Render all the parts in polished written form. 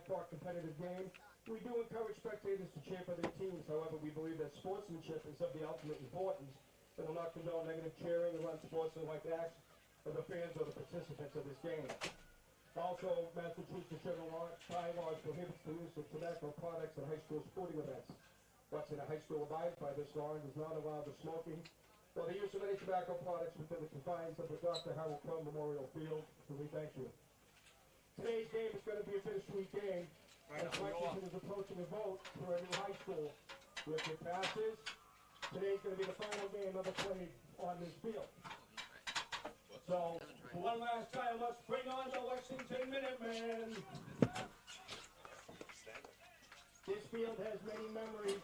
hard-fought competitive game. We do encourage spectators to cheer for their teams. However, we believe that sportsmanship is of the ultimate importance and will not condone negative cheering or unsportsmanlike acts of the fans or the participants of this game. Also, Massachusetts general bylaws prohibits the use of tobacco products in high school sporting events. Lexington High School abides by this law and does not allow the smoking or the use of any tobacco products within the confines of the Dr. Harold Crow Memorial Field. So we thank you. Today's game is going to be a bittersweet game as Lexington is approaching a vote for a new high school. If it passes, today's going to be the final game ever played on this field. So, for one last time, let's bring on the Lexington Minutemen. This field has many memories.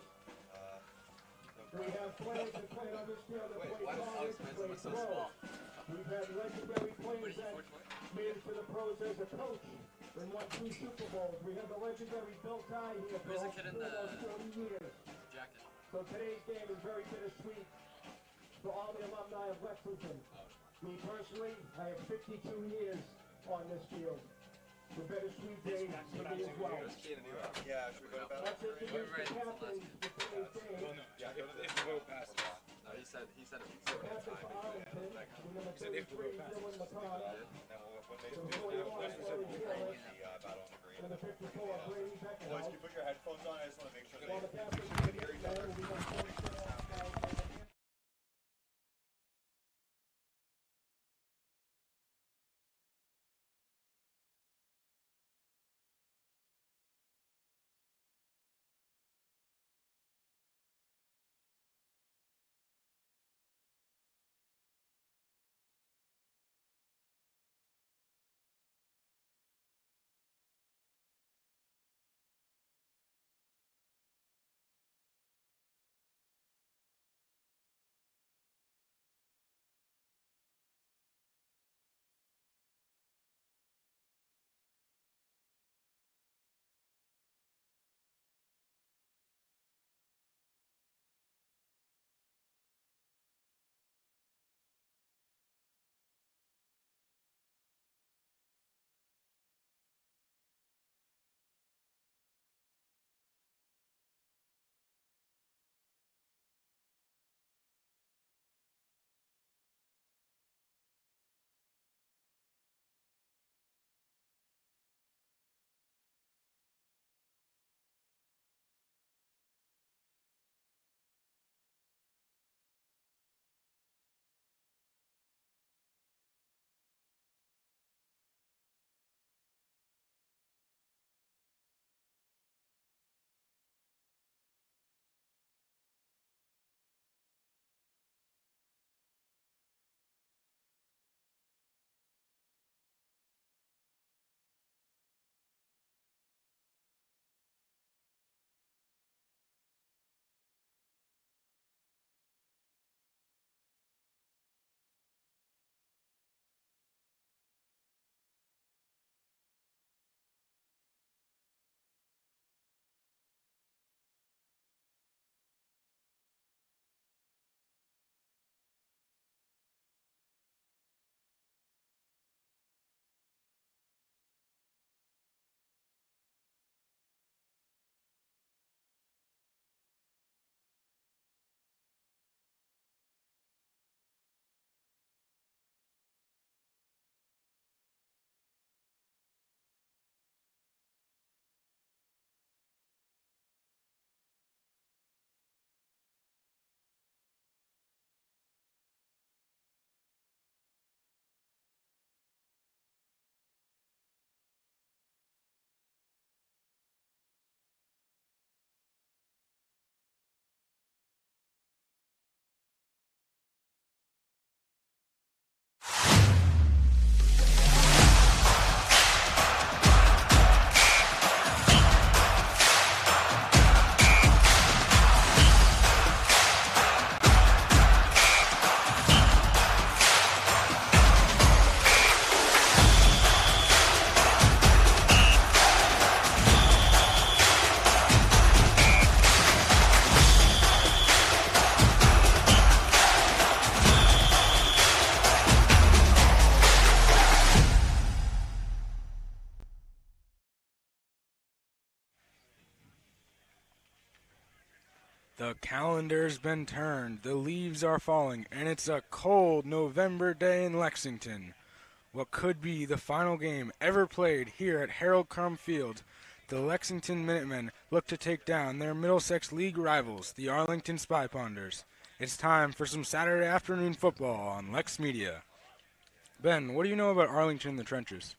We have players that played on this field that played college, that played pro. We've had legendary players that made it to the pros as a coach and won 2 Super Bowls. We have the legendary Bill Ty here for almost 40 years. So today's game is very bittersweet for all the alumni of Lexington. Me personally, I have 52 years on this field. The bittersweet day for me as well. Yeah, should we go to Let's introduce the captain for today's game. Yeah, go to the vote passes. No, he said it. Captain for Arlington, number 33, Dylan McConnell. Number 54, Brady Beckett. Boys, can you put your headphones on? I just want to make sure that While the captain can hear each other. will be on The calendar's been turned, the leaves are falling, and it's a cold November day in Lexington. What could be the final game ever played here at Harold Crum Field, the Lexington Minutemen look to take down their Middlesex League rivals, the Arlington Spy Ponders. It's time for some Saturday afternoon football on LexMedia. Ben, what do you know about Arlington in the trenches?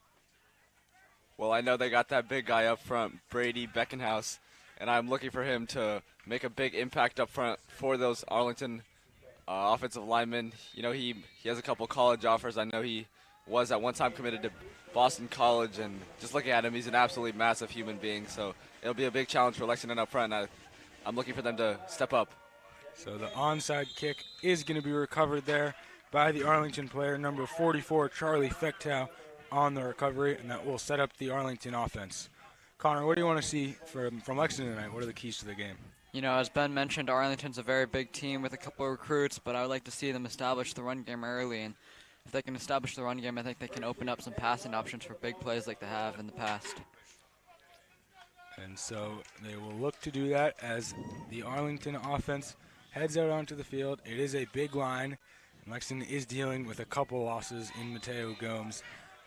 Well, I know they got that big guy up front, Brady Beckenhouse, and I'm looking for him to make a big impact up front for those Arlington offensive linemen. You know, he has a couple college offers. I know he was at one time committed to Boston College, and just looking at him, he's an absolutely massive human being. So it'll be a big challenge for Lexington up front, and I'm looking for them to step up. So the onside kick is going to be recovered there by the Arlington player, number 44, Charlie Fechtow, on the recovery, and that will set up the Arlington offense. Connor, what do you want to see from Lexington tonight? What are the keys to the game? You know, as Ben mentioned, Arlington's a very big team with a couple of recruits, but I would like to see them establish the run game early. And if they can establish the run game, I think they can open up some passing options for big plays like they have in the past. And so they will look to do that as the Arlington offense heads out onto the field. It is a big line. Lexington is dealing with a couple losses in Mateo Gomes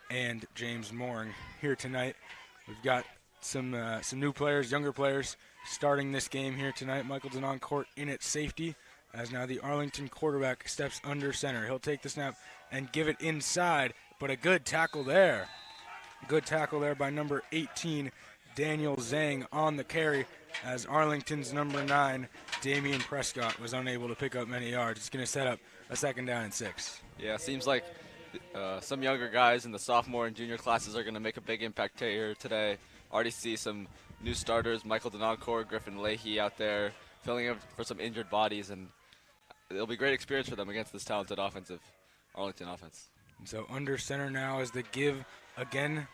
and James Mooring here tonight. We've got some new players, younger players, starting this game here tonight. Michael Denoncourt in at safety, as now the Arlington quarterback steps under center. He'll take the snap and give it inside, but a good tackle there. Good tackle there by number 18, Daniel Zhang, on the carry, as Arlington's number 9, Damian Prescott, was unable to pick up many yards. It's going to set up a 2nd down and 6. Yeah, seems like some younger guys in the sophomore and junior classes are going to make a big impact here today. Already see some new starters, Michael Denoncourt, Griffin Leahy out there, filling in for some injured bodies, and it'll be a great experience for them against this talented offensive Arlington offense. And so under center now is the give again,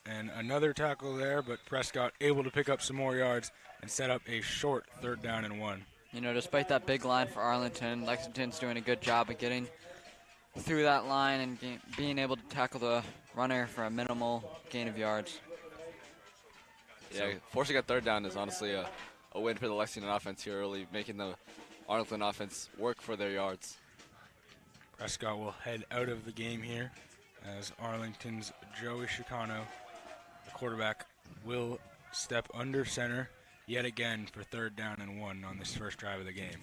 and another tackle there, but Prescott able to pick up some more yards and set up a short 3rd down and 1. You know, despite that big line for Arlington, Lexington's doing a good job of getting through that line and being able to tackle the runner for a minimal gain of yards. Yeah, forcing a 3rd down is honestly a win for the Lexington offense here early, making the Arlington offense work for their yards. Prescott will head out of the game here as Arlington's Joey Chicano, the quarterback, will step under center yet again for 3rd down and 1 on this first drive of the game.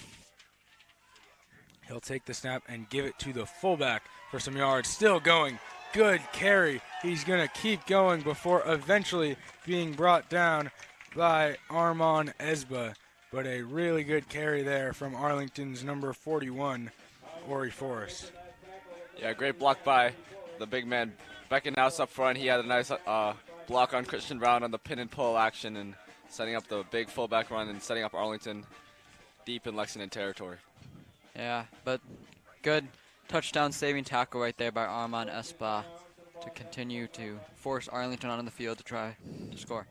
He'll take the snap and give it to the fullback for some yards. Still going. Good carry. He's going to keep going before eventually being brought down by Armand Esba. But a really good carry there from Arlington's number 41, Ori Forrest. Yeah, great block by the big man Beckenhouse up front. He had a nice block on Christian Brown on the pin and pull action and setting up the big fullback run and setting up Arlington deep in Lexington territory. Yeah, but good touchdown saving tackle right there by Armand Espa to continue to force Arlington onto the field to try to score.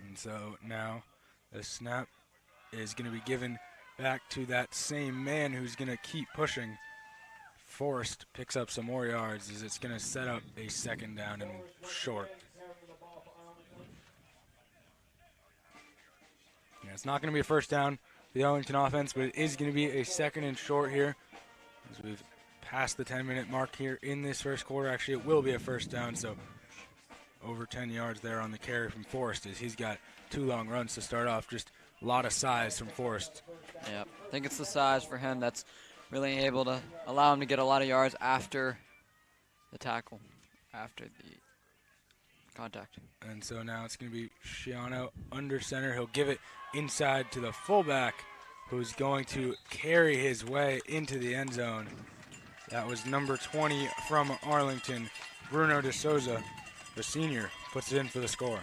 And so now the snap is going to be given back to that same man who's going to keep pushing. Forrest picks up some more yards as it's going to set up a 2nd down and short. Yeah, it's not going to be a 1st down for the Arlington offense, but it is going to be a 2nd and short here as we've passed the 10-minute mark here in this first quarter. Actually, it will be a 1st down, so over 10 yards there on the carry from Forrest as he's got 2 long runs to start off. Just a lot of size from Forrest. Yeah, I think it's the size for him that's really able to allow him to get a lot of yards after the tackle, after the contact. And so now it's going to be Shiano under center. He'll give it inside to the fullback, who's going to carry his way into the end zone. That was number 20 from Arlington, Bruno De Souza, the senior, puts it in for the score.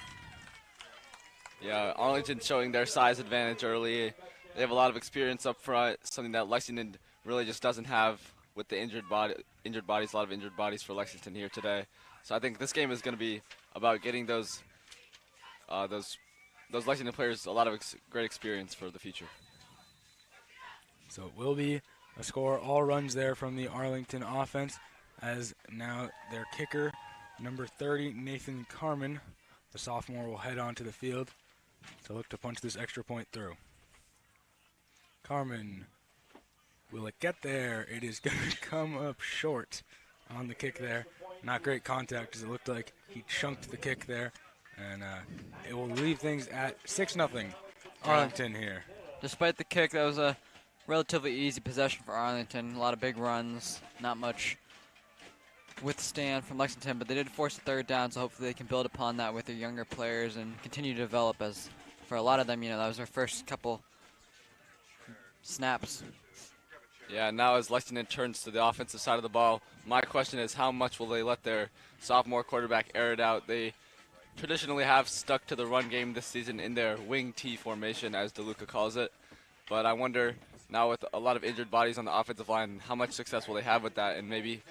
Yeah, Arlington showing their size advantage early. They have a lot of experience up front, something that Lexington really just doesn't have with the injured bodies, a lot of injured bodies for Lexington here today. So I think this game is going to be about getting those Lexington players a lot of great experience for the future. So it will be a score, all runs there from the Arlington offense, as now their kicker, number 30, Nathan Carmen, the sophomore, will head onto the field to look to punch this extra point through. Carmen. Will it get there? It is going to come up short on the kick there. Not great contact, as it looked like he chunked the kick there. And it will leave things at 6-0 Arlington here. Despite the kick, that was a relatively easy possession for Arlington. A lot of big runs, not much withstand from Lexington, but they did force a third down, so hopefully they can build upon that with their younger players and continue to develop, as for a lot of them, that was their first couple snaps. Yeah, now as Lexington turns to the offensive side of the ball, my question is how much will they let their sophomore quarterback air it out? They traditionally have stuck to the run game this season in their wing T formation, as DeLuca calls it. But I wonder now with a lot of injured bodies on the offensive line, how much success will they have with that, and maybe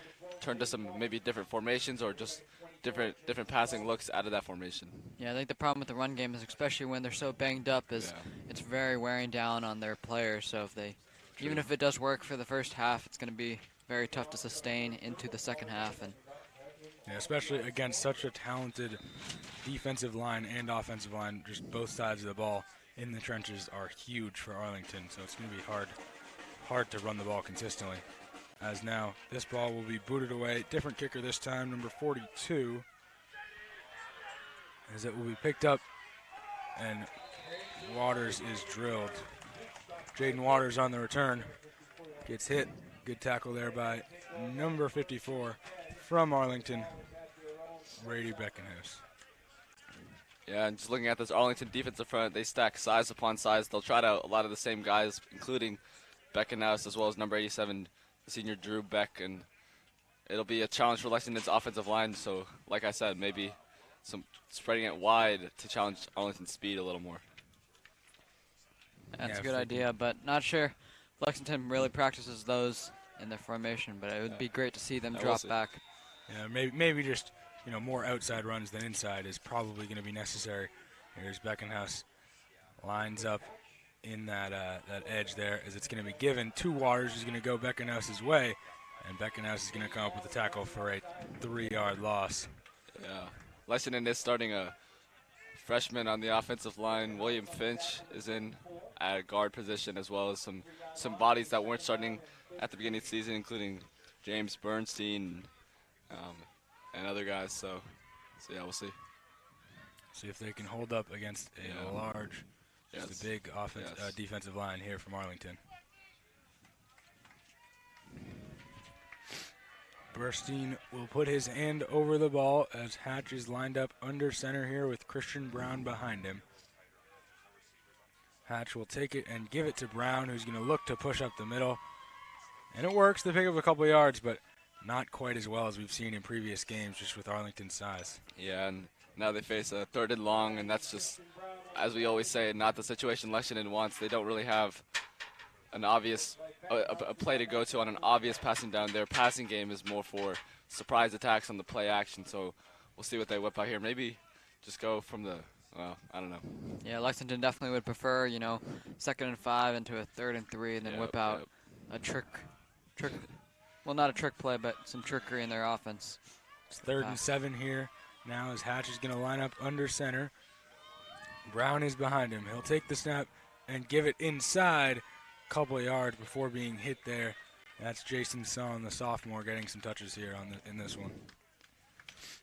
turn to some maybe different formations or just different passing looks out of that formation. Yeah, I think the problem with the run game is, especially when they're so banged up, is it's very wearing down on their players. So if they, even if it does work for the first half, it's going to be very tough to sustain into the second half. And yeah, especially against such a talented defensive line and offensive line, just both sides of the ball in the trenches are huge for Arlington. So it's going to be hard to run the ball consistently. As now this ball will be booted away. Different kicker this time, number 42. As it will be picked up, and Waters is drilled. Jaden Waters on the return. Gets hit. Good tackle there by number 54 from Arlington, Brady Beckenhouse. Yeah, and just looking at this Arlington defensive front, they stack size upon size. They'll try out a lot of the same guys, including Beckenhouse as well as number 87, senior Drew Beck, and it'll be a challenge for Lexington's offensive line. So, like I said, maybe some spreading it wide to challenge Arlington's speed a little more. That's a good idea, but not sure Lexington really practices those in their formation, but it would be great to see them drop back. Yeah, maybe just more outside runs than inside is probably going to be necessary. Here's Beckenhouse, lines up in that edge there, as it's going to be given to Waters, who's going to go Beckenhouse's way, and Beckenhouse is going to come up with a tackle for a 3-yard loss. Yeah, Lexington is starting a freshman on the offensive line. William Finch is in at a guard position, as well as some bodies that weren't starting at the beginning of the season, including James Bernstein and other guys. So yeah, we'll see. See if they can hold up against a large, just a big defensive line here from Arlington. Bernstein will put his hand over the ball as Hatch is lined up under center here with Christian Brown behind him. Hatch will take it and give it to Brown, who's going to look to push up the middle. And it works. They pick up a couple yards, but not quite as well as we've seen in previous games, just with Arlington's size. Yeah, and now they face a 3rd and long, and that's just, as we always say, not the situation Lexington wants. They don't really have an obvious a play to go to on an obvious passing down. Their passing game is more for surprise attacks on the play action, so we'll see what they whip out here. Maybe just go from the, well, I don't know. Yeah, Lexington definitely would prefer, 2nd and 5 into a 3rd and 3, and then whip out a trick. Well, not a trick play, but some trickery in their offense. It's 3rd and 7 here. Now as Hatch is going to line up under center. Brown is behind him. He'll take the snap and give it inside. Couple of yards before being hit there. That's Jason Son, the sophomore, getting some touches here in this one.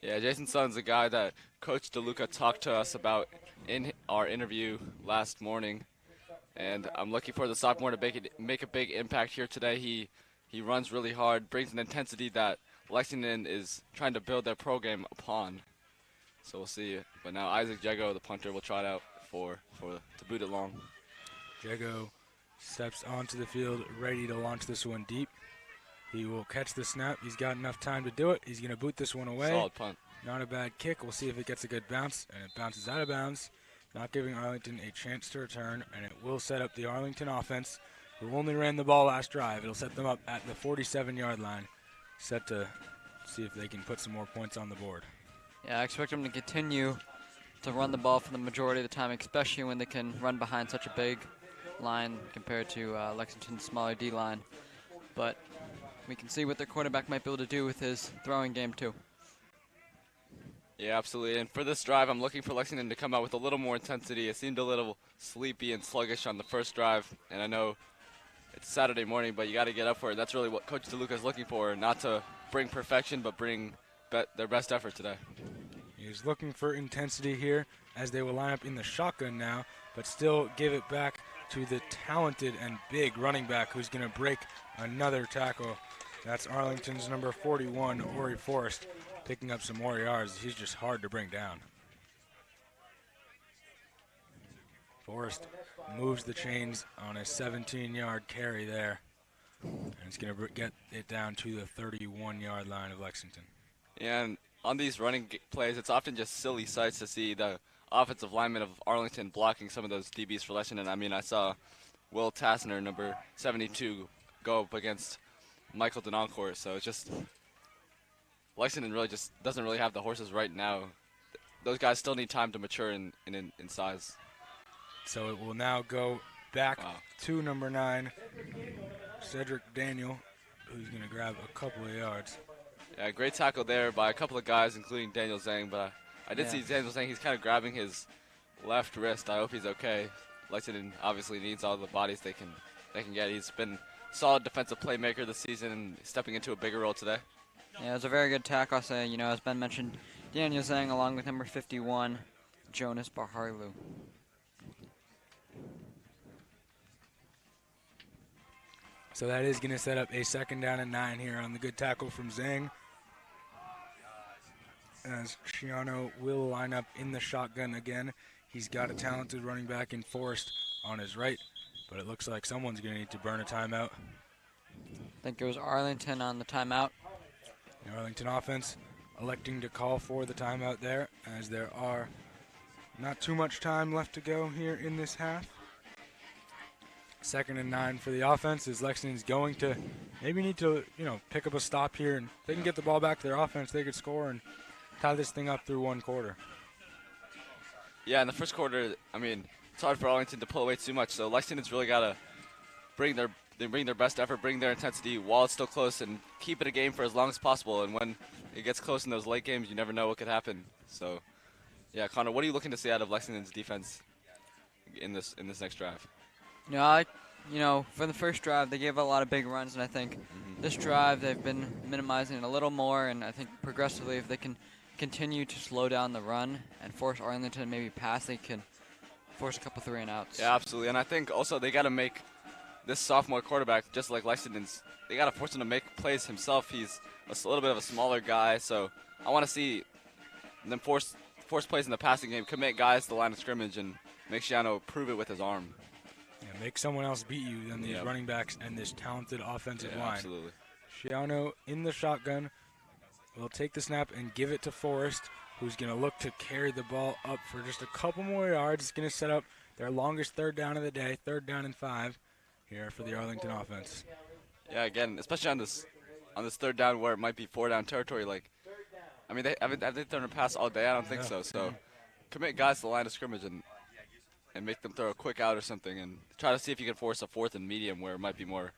Yeah, Jason Son's a guy that Coach DeLuca talked to us about in our interview last morning, and I'm looking for the sophomore to make a big impact here today. He runs really hard, brings an intensity that Lexington is trying to build their program upon. So we'll see. But now Isaac Jago, the punter, will try it out to boot it long. Jago steps onto the field, ready to launch this one deep. He will catch the snap. He's got enough time to do it. He's going to boot this one away. Solid punt. Not a bad kick. We'll see if it gets a good bounce, and it bounces out of bounds, not giving Arlington a chance to return, and it will set up the Arlington offense, who only ran the ball last drive. It'll set them up at the 47-yard line, set to see if they can put some more points on the board. Yeah, I expect them to continue to run the ball for the majority of the time, especially when they can run behind such a big line compared to Lexington's smaller D line. But we can see what their quarterback might be able to do with his throwing game too. Yeah, absolutely. And for this drive, I'm looking for Lexington to come out with a little more intensity. It seemed a little sleepy and sluggish on the first drive, and I know it's Saturday morning, but you got to get up for it. That's really what Coach DeLuca is looking for, not to bring perfection, but bring their best effort today. He's looking for intensity here as they will line up in the shotgun now, but still give it back to the talented and big running back who's going to break another tackle. That's Arlington's number 41, Ori Forrest, picking up some more yards. He's just hard to bring down. Forrest moves the chains on a 17-yard carry there. And it's going to get it down to the 31-yard line of Lexington. And on these running plays, it's often just silly sights to see the offensive lineman of Arlington blocking some of those DBs for Lexington. I mean, I saw Will Tassner, number 72, go up against Michael Denoncourt. So it's just Lexington really just doesn't really have the horses right now. Those guys still need time to mature in size. So it will now go back to number 9, Cedric Daniel, who's going to grab a couple of yards. Yeah, great tackle there by a couple of guys, including Daniel Zhang. But I did see Daniel Zhang. He's kind of grabbing his left wrist. I hope he's okay. Lexington obviously needs all the bodies they can get. He's been a solid defensive playmaker this season and stepping into a bigger role today. Yeah, it was a very good tackle. Say, as Ben mentioned, Daniel Zhang along with number 51, Jonas Baharlu. So that is going to set up a 2nd down and 9 here on the good tackle from Zhang. As Shiano will line up in the shotgun again. He's got a talented running back in Forrest on his right, but it looks like someone's going to need to burn a timeout. I think it was Arlington on the timeout. The Arlington offense electing to call for the timeout there, as there are not too much time left to go here in this half. 2nd and 9 for the offense, as Lexington's going to maybe need to, pick up a stop here, and if they can get the ball back to their offense, they could score and tie this thing up through one quarter. Yeah, in the first quarter, I mean, it's hard for Arlington to pull away too much, so Lexington's really got to bring their best effort, bring their intensity while it's still close, and keep it a game for as long as possible. And when it gets close in those late games, you never know what could happen. So, yeah, Connor, what are you looking to see out of Lexington's defense in this next drive? For the first drive, they gave a lot of big runs, and I think this drive they've been minimizing it a little more, and I think progressively if they can continue to slow down the run and force Arlington to maybe pass, they can force a couple 3-and-outs. Yeah, absolutely, and I think also they got to make this sophomore quarterback, just like Lexington's, they got to force him to make plays himself. He's a little bit of a smaller guy, so I want to see them force plays in the passing game, commit guys to the line of scrimmage, and make Shiano prove it with his arm. Yeah, make someone else beat you than these running backs and this talented offensive line. Absolutely. Shiano in the shotgun will take the snap and give it to Forrest, who's going to look to carry the ball up for just a couple more yards. It's going to set up their longest 3rd down of the day, 3rd down and 5 here for the Arlington offense. Yeah, again, especially on this 3rd down where it might be 4-down territory. Have they thrown a pass all day? I don't think so. So commit guys to the line of scrimmage and make them throw a quick out or something, and try to see if you can force a 4th and medium where it might be more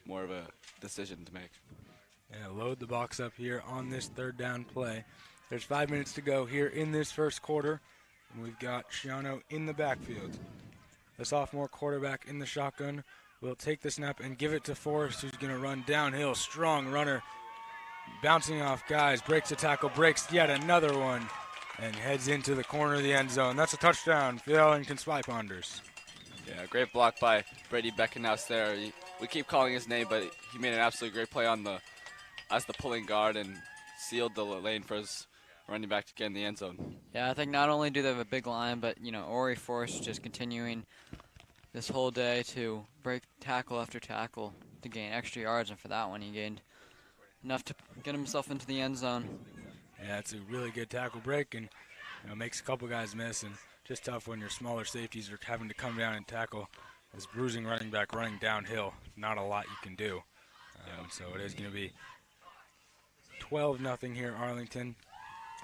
of a decision to make. Yeah, load the box up here on this 3rd down play. There's 5 minutes to go here in this first quarter, and we've got Shiano in the backfield. The sophomore quarterback in the shotgun will take the snap and give it to Forrest, who's going to run downhill. Strong runner, bouncing off guys, breaks a tackle, breaks yet another one, and heads into the corner of the end zone. That's a touchdown for the Arlington Spy Ponders. Yeah, great block by Brady Beckenhouse there. We keep calling his name, but he made an absolutely great play as the pulling guard and sealed the lane for his running back to get in the end zone. Yeah, I think not only do they have a big line, but, Ori Forrest just continuing this whole day to break tackle after tackle to gain extra yards, and for that one he gained enough to get himself into the end zone. Yeah, it's a really good tackle break, and makes a couple guys miss, and just tough when your smaller safeties are having to come down and tackle this bruising running back running downhill. Not a lot you can do. So it is going to be 12-0 here, Arlington,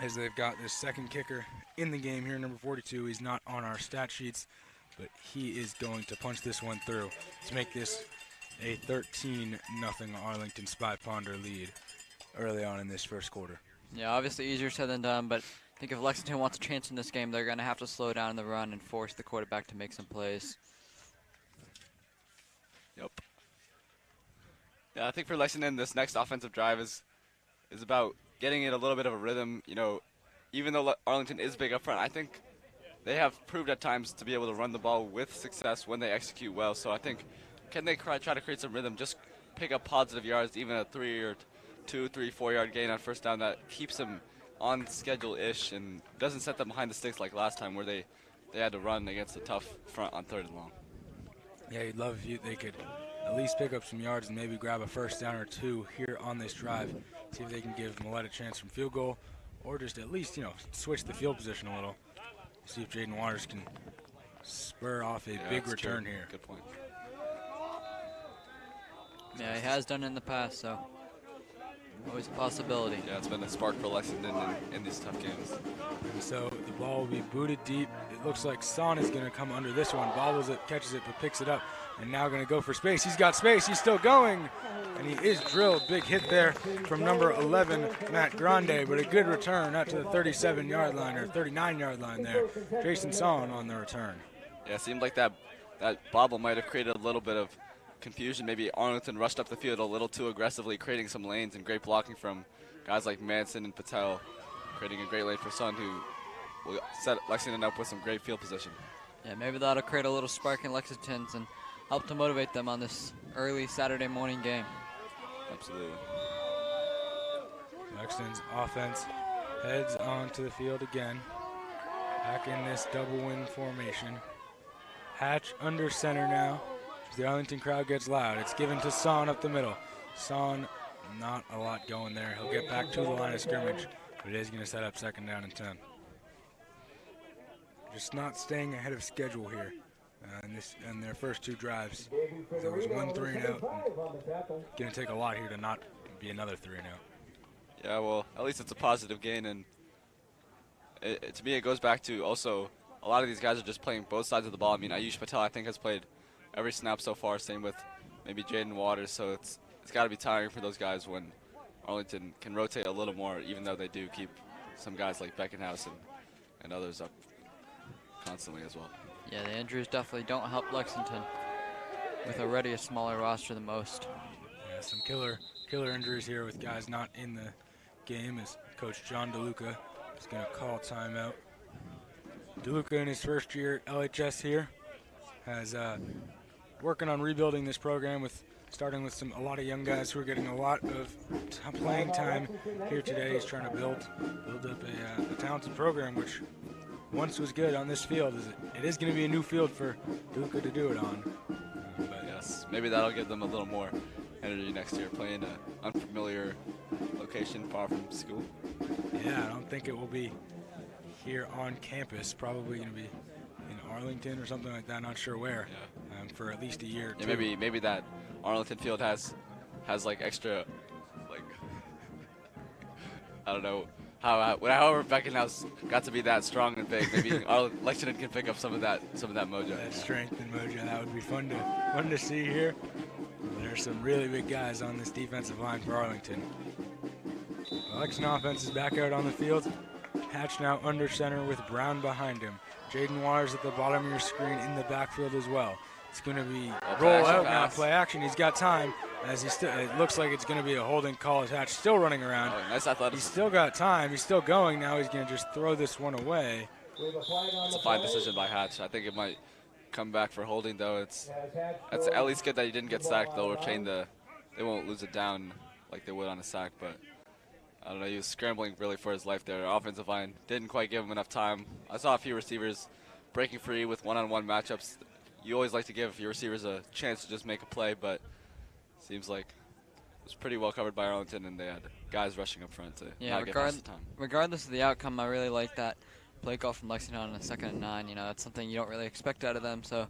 as they've got this second kicker in the game here, number 42. He's not on our stat sheets, but he is going to punch this one through to make this a 13-0 Arlington Spy Ponder lead early on in this first quarter. Yeah, obviously easier said than done, but I think if Lexington wants a chance in this game, they're going to have to slow down the run and force the quarterback to make some plays. Yep. Yeah, I think for Lexington, this next offensive drive is about getting it a little bit of a rhythm. You know, even though Arlington is big up front, I think they have proved at times to be able to run the ball with success when they execute well. So I think, can they try to create some rhythm, just pick up positive yards, even a 4-yard gain on first down that keeps them on schedule-ish and doesn't set them behind the sticks like last time where they had to run against a tough front on 3rd and long. Yeah, you'd love if they could at least pick up some yards and maybe grab a first down or two here on this drive. See if they can give Millette a chance from field goal or just at least, switch the field position a little. See if Jaden Waters can spur off a big return here. Good point. Yeah, he has done it in the past, so always a possibility. Yeah, it's been a spark for Lexington in these tough games. And so the ball will be booted deep. It looks like Son is going to come under this one. Bobbles it, catches it, but picks it up. And now going to go for space. He's got space. He's still going. And he is drilled. Big hit there from number 11, Matt Grande. But a good return out to the 37-yard line or 39-yard line there. Jason Son on the return. Yeah, it seemed like that bobble might have created a little bit of confusion. Maybe Arlington rushed up the field a little too aggressively, creating some lanes and great blocking from guys like Manson and Patel, creating a great lane for Son, who will set Lexington up with some great field position. Yeah, maybe that'll create a little spark in Lexington's and help to motivate them on this early Saturday morning game. Absolutely. Lexington's offense heads onto the field again. Back in this double wing formation. Hatch under center now. As the Arlington crowd gets loud. It's given to Son up the middle. Son, not a lot going there. He'll get back to the line of scrimmage, but it is going to set up 2nd down and 10. Just not staying ahead of schedule here in their first 2 drives. There was 1 3-and-out. Going to take a lot here to not be another 3-and-out. Yeah, well, at least it's a positive gain, and to me it goes back to also a lot of these guys are just playing both sides of the ball. I mean, Ayush Patel, I think, has played every snap so far, same with maybe Jaden Waters, so it's got to be tiring for those guys when Arlington can rotate a little more, even though they do keep some guys like Beckenhouse and others up constantly as well. Yeah, the injuries definitely don't help Lexington with already a smaller roster than most. Yeah, some killer injuries here with guys not in the game as Coach John DeLuca is going to call timeout. DeLuca in his first year at LHS here has working on rebuilding this program with starting with a lot of young guys who are getting a lot of playing time here today. He's trying to build up a talented program, which once was good on this field. It is going to be a new field for DeLuca to do it on. But yes, maybe that'll give them a little more energy next year, playing an unfamiliar location far from school. Yeah, I don't think it will be here on campus. Probably going to be in Arlington or something like that. Not sure where. Yeah. For at least a year. Or yeah, two. maybe that Arlington field has like extra, like, I don't know. However Beckenhouse got to be that strong and big, maybe Lexington can pick up some of that mojo. That strength and mojo, that would be fun to see here. There's some really big guys on this defensive line for Arlington. The Lexington offense is back out on the field. Hatch now under center with Brown behind him. Jaden Waters at the bottom of your screen in the backfield as well. It's going to be roll out now, play action. He's got time as it looks like it's going to be a holding call as Hatch still running around. Oh, nice athleticism. He's still got time. He's still going. Now he's going to just throw this one away. It's a fine decision by Hatch. I think it might come back for holding, though. It's at least good that he didn't get sacked. They'll retain they won't lose it down like they would on a sack, but I don't know. He was scrambling really for his life there. Offensive line didn't quite give him enough time. I saw a few receivers breaking free with one-on-one matchups. You always like to give your receivers a chance to just make a play, but seems like it was pretty well covered by Arlington, and they had guys rushing up front to not get past the time. Regardless of the outcome, I really like that play call from Lexington on a 2nd and 9. That's something you don't really expect out of them, so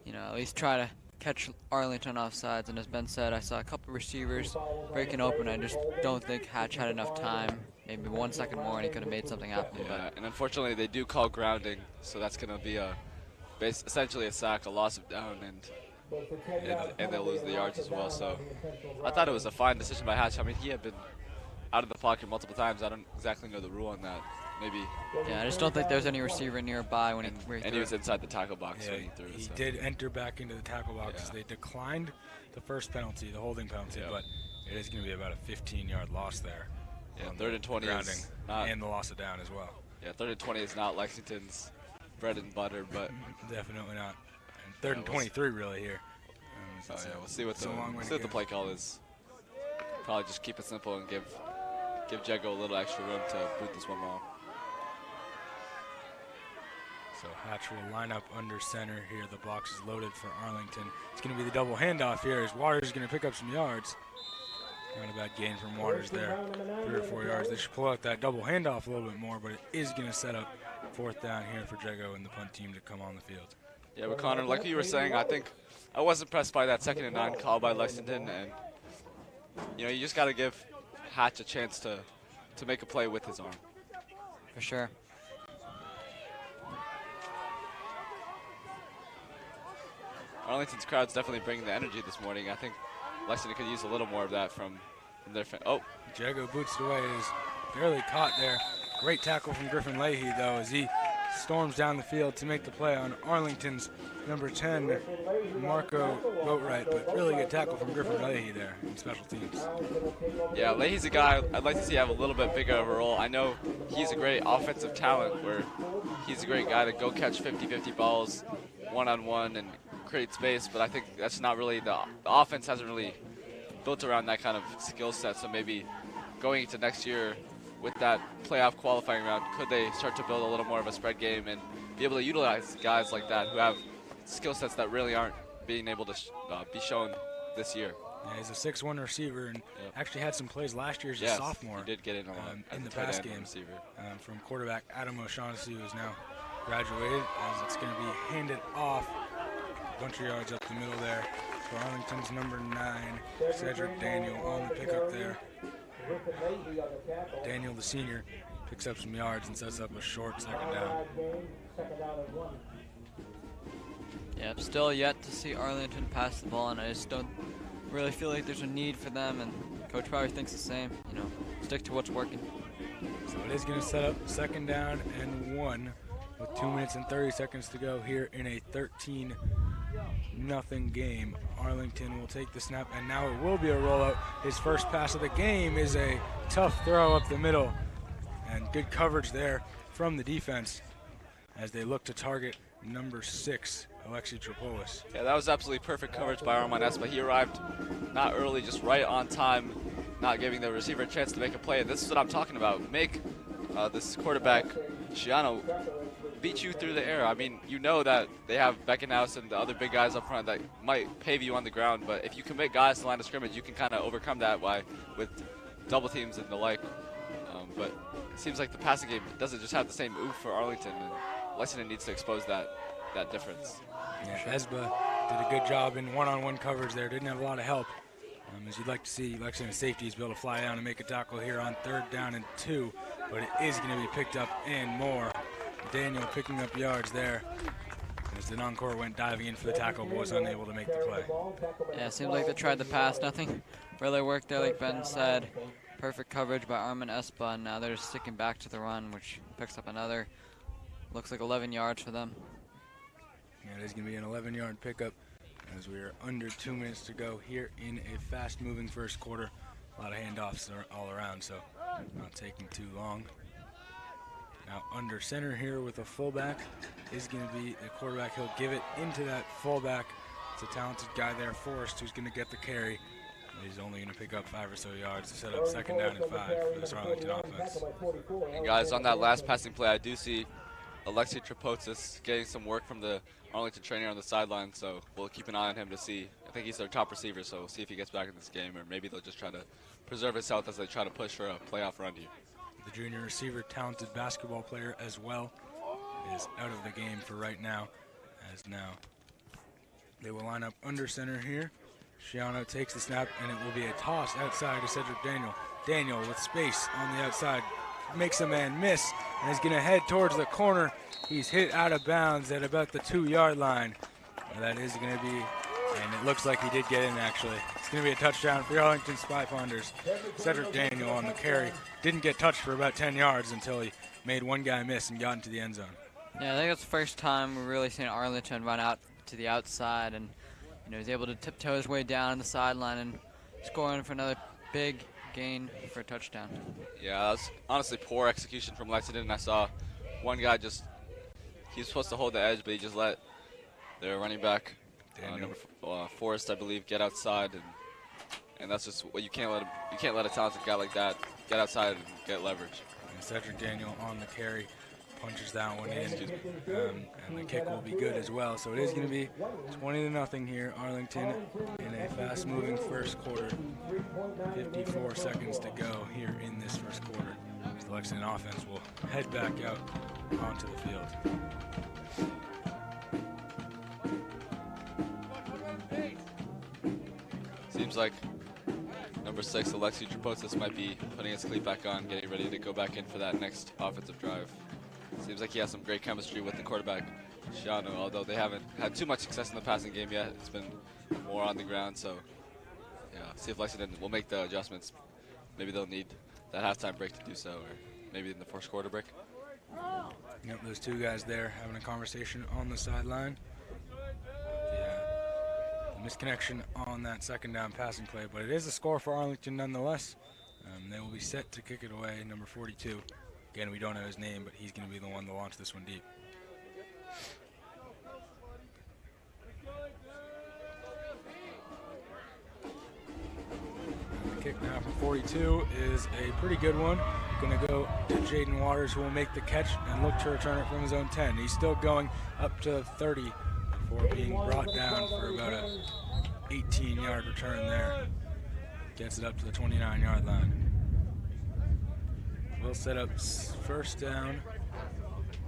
at least try to catch Arlington off sides. And as Ben said, I saw a couple receivers breaking open. I just don't think Hatch had enough time. Maybe 1 second more, and he could have made something happen. Yeah, and unfortunately, they do call grounding, so that's going to be essentially a sack, a loss of down, and they'll lose the yards as well. So I thought it was a fine decision by Hatch. I mean, he had been out of the pocket multiple times. I don't exactly know the rule on that. maybe. Yeah, I just don't think there's any receiver nearby when he And he was inside the tackle box Yeah, when he threw. he So. did enter back into the tackle box. Yeah. They declined the first penalty, the holding penalty, Yeah. but it is going to be about a 15-yard loss there. Yeah, on 3rd the and 20 grounding is not. and the loss of down as well. Yeah, 3rd and 20 is not Lexington's bread and butter, but Definitely not. And 3rd and 23 really here. we'll see what it's a long way to the go. play call is. Probably just keep it simple and give Jago a little extra room to boot this one long. So Hatch will line up under center here. The box is loaded for Arlington. It's going to be the double handoff here as Waters is going to pick up some yards. Not a bad gain from Waters there. 3 or 4 yards. They should pull out that double handoff a little bit more, but it is going to set up 4th down here for Jago and the punt team to come on the field. Yeah, but Connor, like you were saying, I think I was impressed by that 2nd and 9 call by Lexington, and you just got to give Hatch a chance to make a play with his arm. For sure. Arlington's crowd's definitely bringing the energy this morning. I think Lexington could use a little more of that from their fans. Oh, Jago boots it away. Is barely caught there. Great tackle from Griffin Leahy, though, as he storms down the field to make the play on Arlington's number 10, Marco Boatwright. But really good tackle from Griffin Leahy there in special teams. yeah, Leahy's a guy I'd like to see have a little bit bigger of a role. I know he's a great offensive talent where he's a great guy to go catch 50-50 balls one-on-one and create space, but I think that's not really the offense hasn't really built around that kind of skill set. So maybe going into next year with that playoff qualifying round, could they start to build a little more of a spread game and be able to utilize guys like that who have skill sets that really aren't being able to be shown this year? Yeah, he's a 6'1" receiver and actually had some plays last year as a Yes, sophomore. he did get in a lot in the tight pass end game receiver. From quarterback Adam O'Shaughnessy, who is now graduated, as it's going to be handed off. A bunch of yards up the middle there for Arlington's number 9, Cedric Daniel, on the pickup there. Daniel, the senior, picks up some yards and sets up a short 2nd down. Yeah, still yet to see Arlington pass the ball, and I just don't really feel like there's a need for them, and Coach probably thinks the same. Stick to what's working. So it is going to set up 2nd down and 1 with 2 minutes and 30 seconds to go here in a 13-0 game. Arlington will take the snap, and now it will be a rollout. His first pass of the game is a tough throw up the middle, and good coverage there from the defense as they look to target number 6, Alexi Tropoulos. Yeah, that was absolutely perfect coverage by Armand Espa. He arrived not early, just right on time, not giving the receiver a chance to make a play. And this is what I'm talking about. Make this quarterback, Shiano, beat you through the air. I mean, you know that they have Beckenhouse and the other big guys up front that might pave you on the ground, but if you can make guys to the line of scrimmage, you can kind of overcome that with double teams and the like. But it seems like the passing game doesn't just have the same oomph for Arlington, and Lexington needs to expose that difference. Yeah, Esba did a good job in one-on-one coverage there. Didn't have a lot of help. As you'd like to see Lexington safeties be able to fly down and make a tackle here on 3rd down and 2, but it is going to be picked up and more. Daniel picking up yards there as the non-core went diving in for the tackle but was unable to make the play. Yeah, it seems like they tried the pass. Nothing really worked there, like Ben said. Perfect coverage by Armin Espa, and now they're just sticking back to the run, which picks up another, looks like 11 yards for them. Yeah, it is going to be an 11-yard pickup as we are under 2 minutes to go here in a fast-moving first quarter. A lot of handoffs all around, so not taking too long. Now under center here with a fullback is going to be the quarterback. He'll give it into that fullback. It's a talented guy there, Forrest, who's going to get the carry. He's only going to pick up 5 or so yards to set up 2nd down and 5 for this Arlington offense. And guys, on that last passing play, I do see Alexi Tropoulos getting some work from the Arlington trainer on the sideline, so we'll keep an eye on him to see. I think he's their top receiver, so we'll see if he gets back in this game, or maybe they'll just try to preserve his health as they try to push for a playoff run here. The junior receiver, talented basketball player as well, is out of the game for right now, as now they will line up under center here. Shiano takes the snap, and it will be a toss outside to Cedric Daniel. Daniel with space on the outside, makes a man miss, and is going to head towards the corner. He's hit out of bounds at about the 2-yard line. Well, that is going to be, and it looks like he did get in actually. It's going to be a touchdown for Arlington Spy Ponders. Cedric Daniel on the carry. Didn't get touched for about 10 yards until he made one guy miss and got into the end zone. Yeah, I think it's the first time we've really seen Arlington run out to the outside, and he's able to tiptoe his way down the sideline and scoring for another big gain for a touchdown. Yeah, that was honestly poor execution from Lexington. I saw one guy he was supposed to hold the edge, but he just let their running back, Forrest, I believe, get outside, and that's just what you can't let a talented guy like that get outside and get leverage. And Cedric Daniel on the carry punches that one in, and the kick will be good as well. So it is going to be 20-0 here, Arlington, in a fast-moving first quarter. 54 seconds to go here in this first quarter. The Lexington offense will head back out onto the field. Seems like number 6, Alexi Trapotis, might be putting his cleat back on, getting ready to go back in for that next offensive drive. Seems like he has some great chemistry with the quarterback, Shiano, although they haven't had too much success in the passing game yet. It's been more on the ground, so yeah, see if Lexington will make the adjustments. Maybe they'll need that halftime break to do so, or maybe in the first quarter break. Yep, those two guys there having a conversation on the sideline. Misconnection on that second down passing play, but it is a score for Arlington nonetheless. They will be set to kick it away, number 42. Again, we don't know his name, but he's going to be the one to launch this one deep. And the kick now from 42 is a pretty good one. Going to go to Jaden Waters, who will make the catch and look to return it from his own 10. He's still going up to 30 before being brought down for about a 18-yard return there. Gets it up to the 29-yard line. We'll set up first down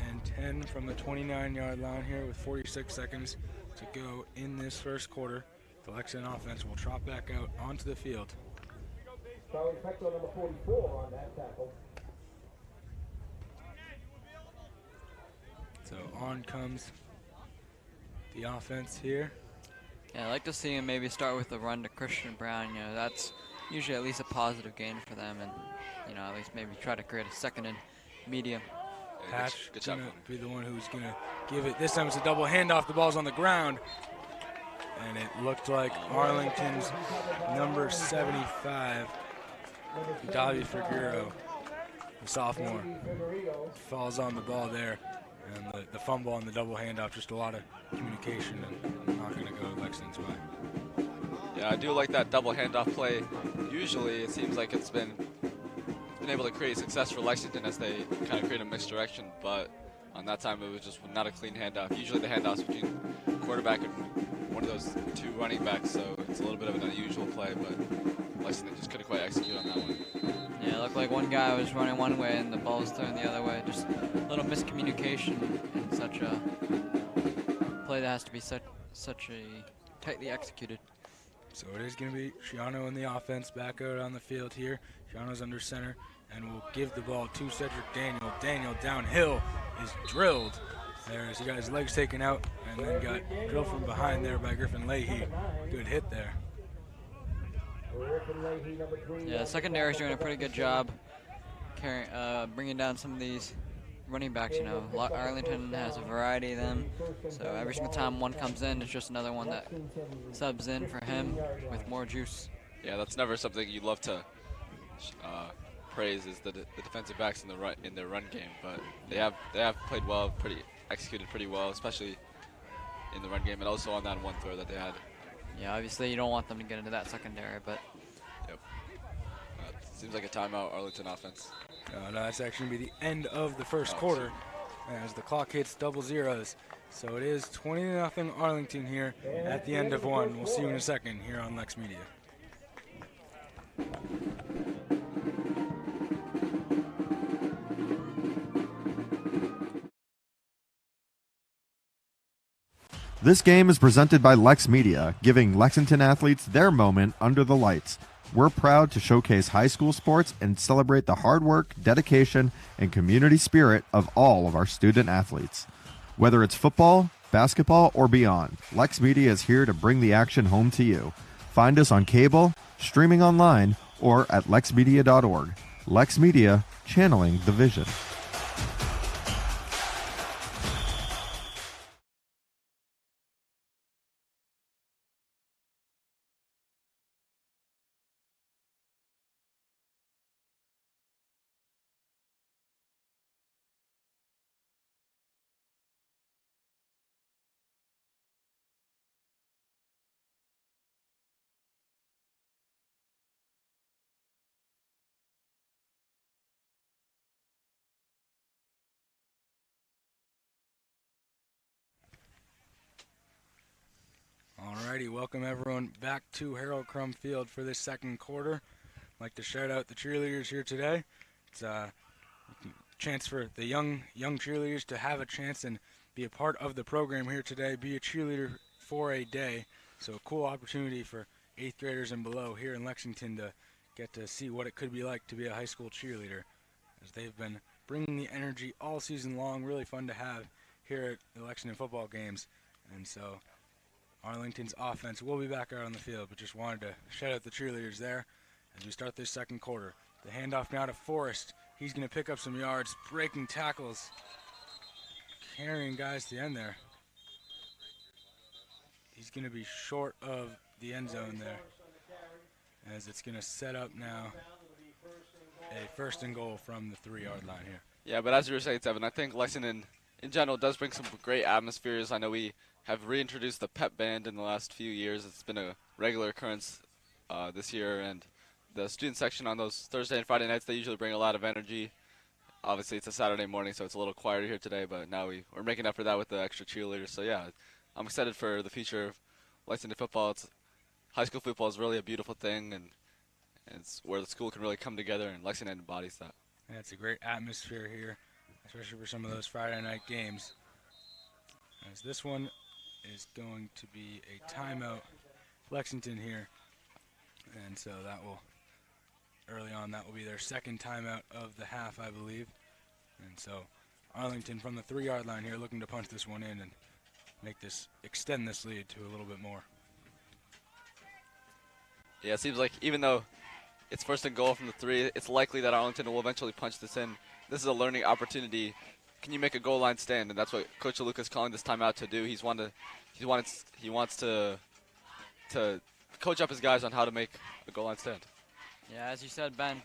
and 10 from the 29-yard line here with 46 seconds to go in this first quarter. The Lexington offense will trot back out onto the field. Foul effect on number 44 on that tackle. So on comes the offense here. Yeah, I'd like to see him maybe start with the run to Christian Brown. That's usually at least a positive gain for them, and at least maybe try to create a second and medium. Hatch gonna be the one who's gonna give it. This time it's a double handoff. The ball's on the ground, and it looked like Arlington's number 75, Davi Figueroa, the sophomore, falls on the ball there. And the fumble on the double handoff, just a lot of communication, and not going to go Lexington's way. Yeah, I do like that double handoff play. Usually, it seems like it's been able to create success for Lexington as they kind of create a misdirection, but on that time it was just not a clean handoff. Usually the handoff's between quarterback and one of those two running backs, so it's a little bit of an unusual play, but Lexington just couldn't quite execute on that one. Yeah, it looked like one guy was running one way and the ball was thrown the other way. Just a little miscommunication in such a play that has to be such a tightly executed. So it is going to be Shiano in the offense back out on the field here. Shiano's under center and will give the ball to Cedric Daniel. Daniel downhill is drilled. There's he got his legs taken out and then got drilled from behind there by Griffin Leahy. Good hit there. Yeah, secondary's doing a pretty good job bringing down some of these running backs. Arlington has a variety of them, so every single time one comes in, it's just another one that subs in for him with more juice. Yeah, that's never something you love to praise is the defensive backs in their run game, but they have played well, executed pretty well, especially in the run game and also on that one throw that they had. Yeah, obviously you don't want them to get into that secondary, but. Yep. Seems like a timeout, Arlington offense. No, that's actually going to be the end of the first quarter as the clock hits double zeros. So it is 20-0 Arlington here at the end of one. We'll see you in a second here on LexMedia. This game is presented by LexMedia, giving Lexington athletes their moment under the lights. We're proud to showcase high school sports and celebrate the hard work, dedication, and community spirit of all of our student athletes. Whether it's football, basketball, or beyond, LexMedia is here to bring the action home to you. Find us on cable, streaming online, or at lexmedia.org. LexMedia, channeling the vision. Alrighty, welcome everyone back to Harold Crum Field for this second quarter. I'd like to shout out the cheerleaders here today. It's a chance for the young cheerleaders to have a chance and be a part of the program here today, be a cheerleader for a day. So a cool opportunity for 8th graders and below here in Lexington to get to see what it could be like to be a high school cheerleader, as they've been bringing the energy all season long. Really fun to have here at the Lexington football games. And so Arlington's offense will be back out on the field, but just wanted to shout out the cheerleaders there as we start this second quarter. The handoff now to Forrest. He's going to pick up some yards, breaking tackles, carrying guys to the end there. He's going to be short of the end zone there, as it's going to set up now a first and goal from the 3-yard line here. Yeah, but as you were saying, Tevin, I think Lexington in general does bring some great atmospheres. I know we have reintroduced the pep band in the last few years. It's been a regular occurrence this year, and the student section on those Thursday and Friday nights, they usually bring a lot of energy. Obviously, it's a Saturday morning, so it's a little quieter here today, but now we're making up for that with the extra cheerleaders. So, yeah, I'm excited for the future of Lexington football. High school football is really a beautiful thing, and it's where the school can really come together, and Lexington embodies that. And it's a great atmosphere here, especially for some of those Friday night games. As this one is going to be a timeout, Lexington here, and so that will, early on, that will be their second timeout of the half, I believe. And so Arlington from the 3-yard line here looking to punch this one in and extend this lead to a little bit more. Yeah, it seems like even though it's first and goal from the 3, it's likely that Arlington will eventually punch this in. This is a learning opportunity. Can you make a goal line stand? And that's what Coach DeLuca is calling this timeout to do. He wants to coach up his guys on how to make a goal line stand. Yeah, as you said, Ben,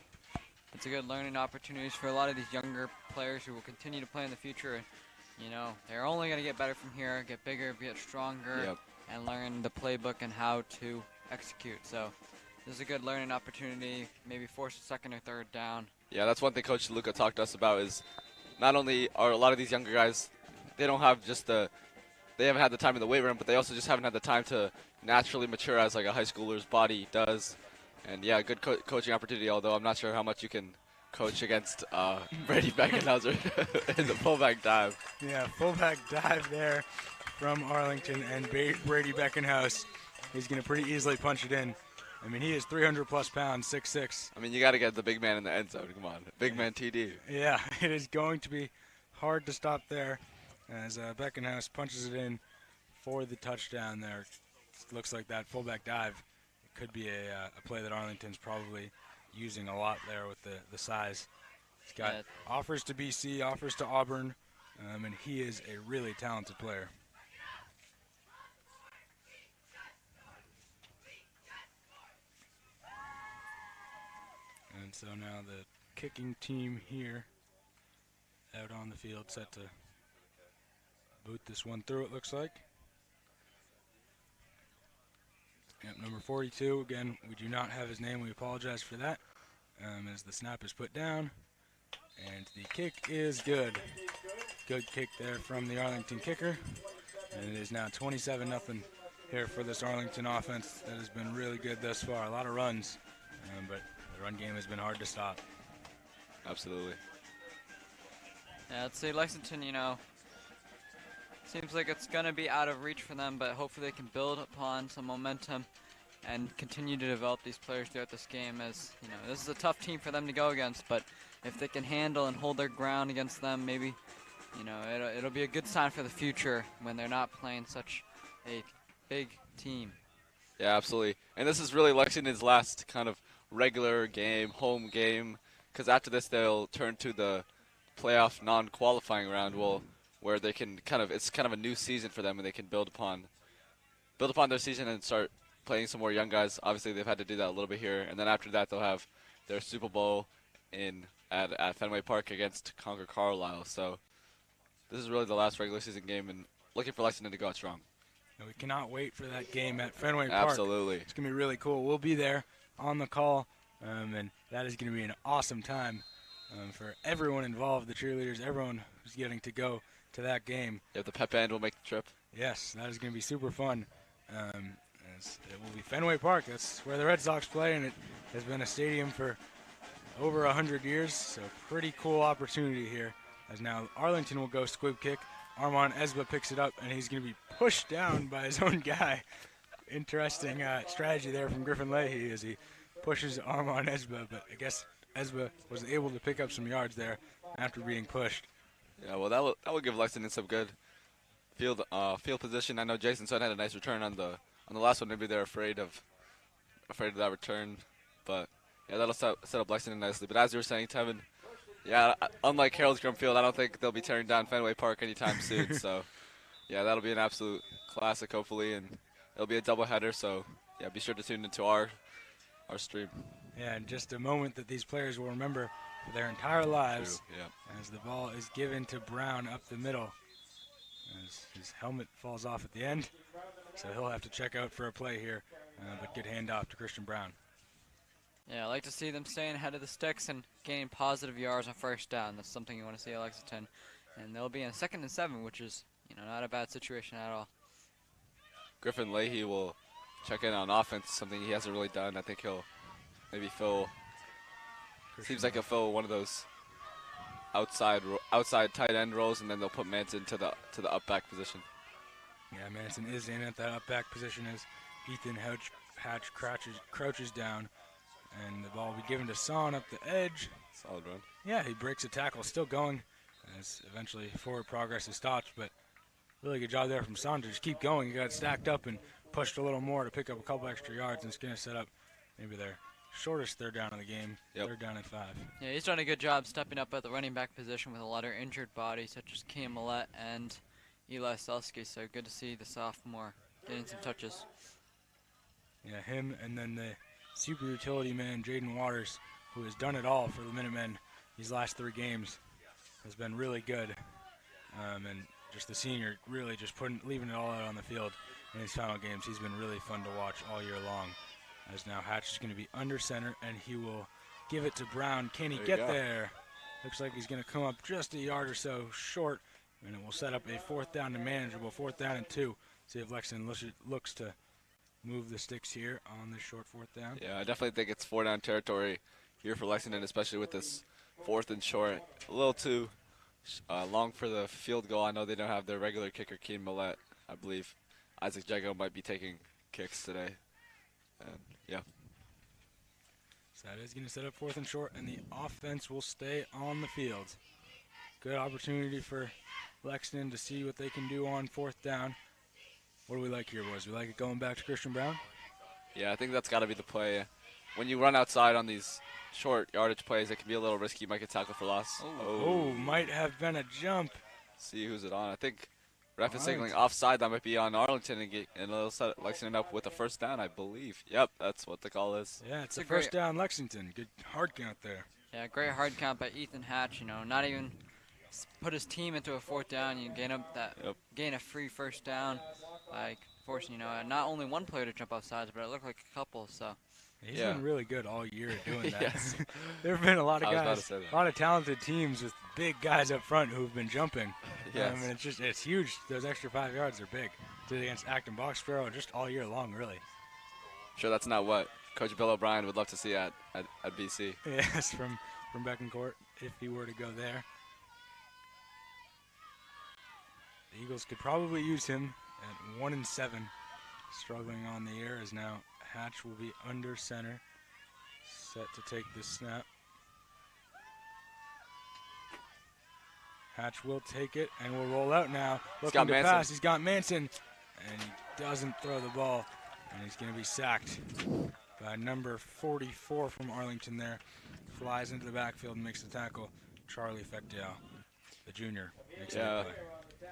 it's a good learning opportunities for a lot of these younger players who will continue to play in the future. You know, they're only going to get better from here, get bigger, get stronger, Yep. and learn the playbook and how to execute. So this is a good learning opportunity, maybe force a second or third down. Yeah, that's one thing Coach DeLuca talked to us about is not only are a lot of these younger guys, they don't have just they haven't had the time in the weight room, but they also just haven't had the time to naturally mature as like a high schooler's body does. And yeah, good coaching opportunity, although I'm not sure how much you can coach against Brady Beckenhauser in the fullback dive. Yeah, fullback dive there from Arlington, and Brady Beckenhouse, he's going to pretty easily punch it in. I mean, he is 300-plus pounds, 6'6". I mean, you got to get the big man in the end zone. Come on, big man TD. Yeah, it is going to be hard to stop there as Beckenhouse punches it in for the touchdown there. It looks like that fullback dive could be a play that Arlington's probably using a lot there with the size. He's got offers to BC, offers to Auburn, and he is a really talented player. And so now the kicking team here out on the field, set to boot this one through, it looks like. Yep, number 42, again, we do not have his name. We apologize for that. As the snap is put down, and the kick is good. Good kick there from the Arlington kicker. And it is now 27-0 here for this Arlington offense. That has been really good thus far. A lot of runs, but the run game has been hard to stop. Absolutely. Yeah, I'd say Lexington, you know, seems like it's going to be out of reach for them, but hopefully they can build upon some momentum and continue to develop these players throughout this game. As you know, this is a tough team for them to go against, but if they can handle and hold their ground against them, maybe, you know, it'll be a good sign for the future when they're not playing such a big team. Yeah, absolutely. And this is really Lexington's last kind of regular game, home game, because after this they'll turn to the playoff non-qualifying round, where they can it's kind of a new season for them, and they can build upon their season and start playing some more young guys. Obviously, they've had to do that a little bit here, and then after that, they'll have their Super Bowl at Fenway Park against Concord Carlisle. So this is really the last regular season game, and looking for Lexington to go out strong. And we cannot wait for that game at Fenway Park. Absolutely. It's going to be really cool. We'll be there on the call, and that is going to be an awesome time for everyone involved, the cheerleaders, everyone who's getting to go to that game. Yeah, the pep band will make the trip. Yes, that is going to be super fun. As it will be Fenway Park. That's where the Red Sox play, and it has been a stadium for over 100 years. So pretty cool opportunity here. As now Arlington will go squib kick. Armand Esba picks it up, and he's going to be pushed down by his own guy. Interesting strategy there from Griffin Leahy as he pushes Armand Esba, but I guess Esba was able to pick up some yards there after being pushed. Yeah, well, that will give Lexington some good field position. I know Jason Sun had a nice return on the last one. Maybe they're afraid of that return, but yeah, that'll set up Lexington nicely. But as you were saying, Tevin, yeah, unlike Harold Scrum Field, I don't think they'll be tearing down Fenway Park anytime soon. So yeah, that'll be an absolute classic, hopefully, and it'll be a doubleheader. So yeah, be sure to tune into our stream. Yeah, and just a moment that these players will remember for their entire lives. True, yeah. As the ball is given to Brown up the middle. As his helmet falls off at the end, so he'll have to check out for a play here, but good handoff to Christian Brown. Yeah, I like to see them staying ahead of the sticks and gaining positive yards on first down. That's something you want to see at Lexington. And they'll be in 2nd and 7, which is, not a bad situation at all. Griffin Leahy will check in on offense, something he hasn't really done. I think he'll maybe fill. Seems like he'll fill one of those outside tight end roles, and then they'll put Manson to the up back position. Yeah, Manson is in at that up back position as Ethan Hatch crouches down, and the ball will be given to Son up the edge. Solid run. Yeah, he breaks a tackle, still going as eventually forward progress is stopped, but really good job there from Son to just keep going. He got stacked up and pushed a little more to pick up a couple extra yards, and it's going to set up maybe their shortest third down of the game, Yep. 3rd down and 5. Yeah, he's done a good job stepping up at the running back position with a lot of injured bodies, such as Cam Millette and Eli Selsky. So good to see the sophomore getting some touches. Yeah, him and then the super utility man, Jaden Waters, who has done it all for the Minutemen these last 3 games, has been really good. And just the senior really just leaving it all out on the field in his final games. He's been really fun to watch all year long. As now Hatch is going to be under center, and he will give it to Brown. Can he get there? Looks like he's going to come up just a yard or so short, and it will set up a 4th down and manageable, 4th down and 2. See if Lexington looks to move the sticks here on this short 4th down. Yeah, I definitely think it's 4-down territory here for Lexington, especially with this 4th and short. A little too long for the field goal. I know they don't have their regular kicker, Keen Millette. I believe Isaac Jago might be taking kicks today. And yeah. So that is going to set up 4th and short, and the offense will stay on the field. Good opportunity for Lexington to see what they can do on 4th down. What do we like here, boys? We like it going back to Christian Brown? Yeah, I think that's got to be the play. When you run outside on these short yardage plays, it can be a little risky. You might get tackled for loss. Oh, might have been a jump. See who's it on. I think ref is signaling offside. That might be on Arlington, and it'll set Lexington up with a 1st down, I believe. Yep, that's what the call is. Yeah, it's a 1st down Lexington. Good hard count there. Yeah, great hard count by Ethan Hatch. Not even put his team into a 4th down. You gain a free 1st down by forcing not only one player to jump off sides, but it looked like a couple. So he's been really good all year at doing that. Yes. There have been a lot of I was about guys, to say that. a lot of talented teams with big guys up front who've been jumping. Yes. And it's huge. Those extra 5 yards are big. Did it against Acton Boxborough just all year long, really. I'm sure that's not what Coach Bill O'Brien would love to see at BC. Yes, from Beckencourt, if he were to go there. The Eagles could probably use him at 1 and 7. Struggling on the air as now Hatch will be under center. Set to take the snap. Hatch will take it and will roll out now. Looking to pass. He's got Manson. And he doesn't throw the ball. And he's going to be sacked by number 44 from Arlington there. Flies into the backfield and makes the tackle. Charlie Fechdale, the junior, makes that play.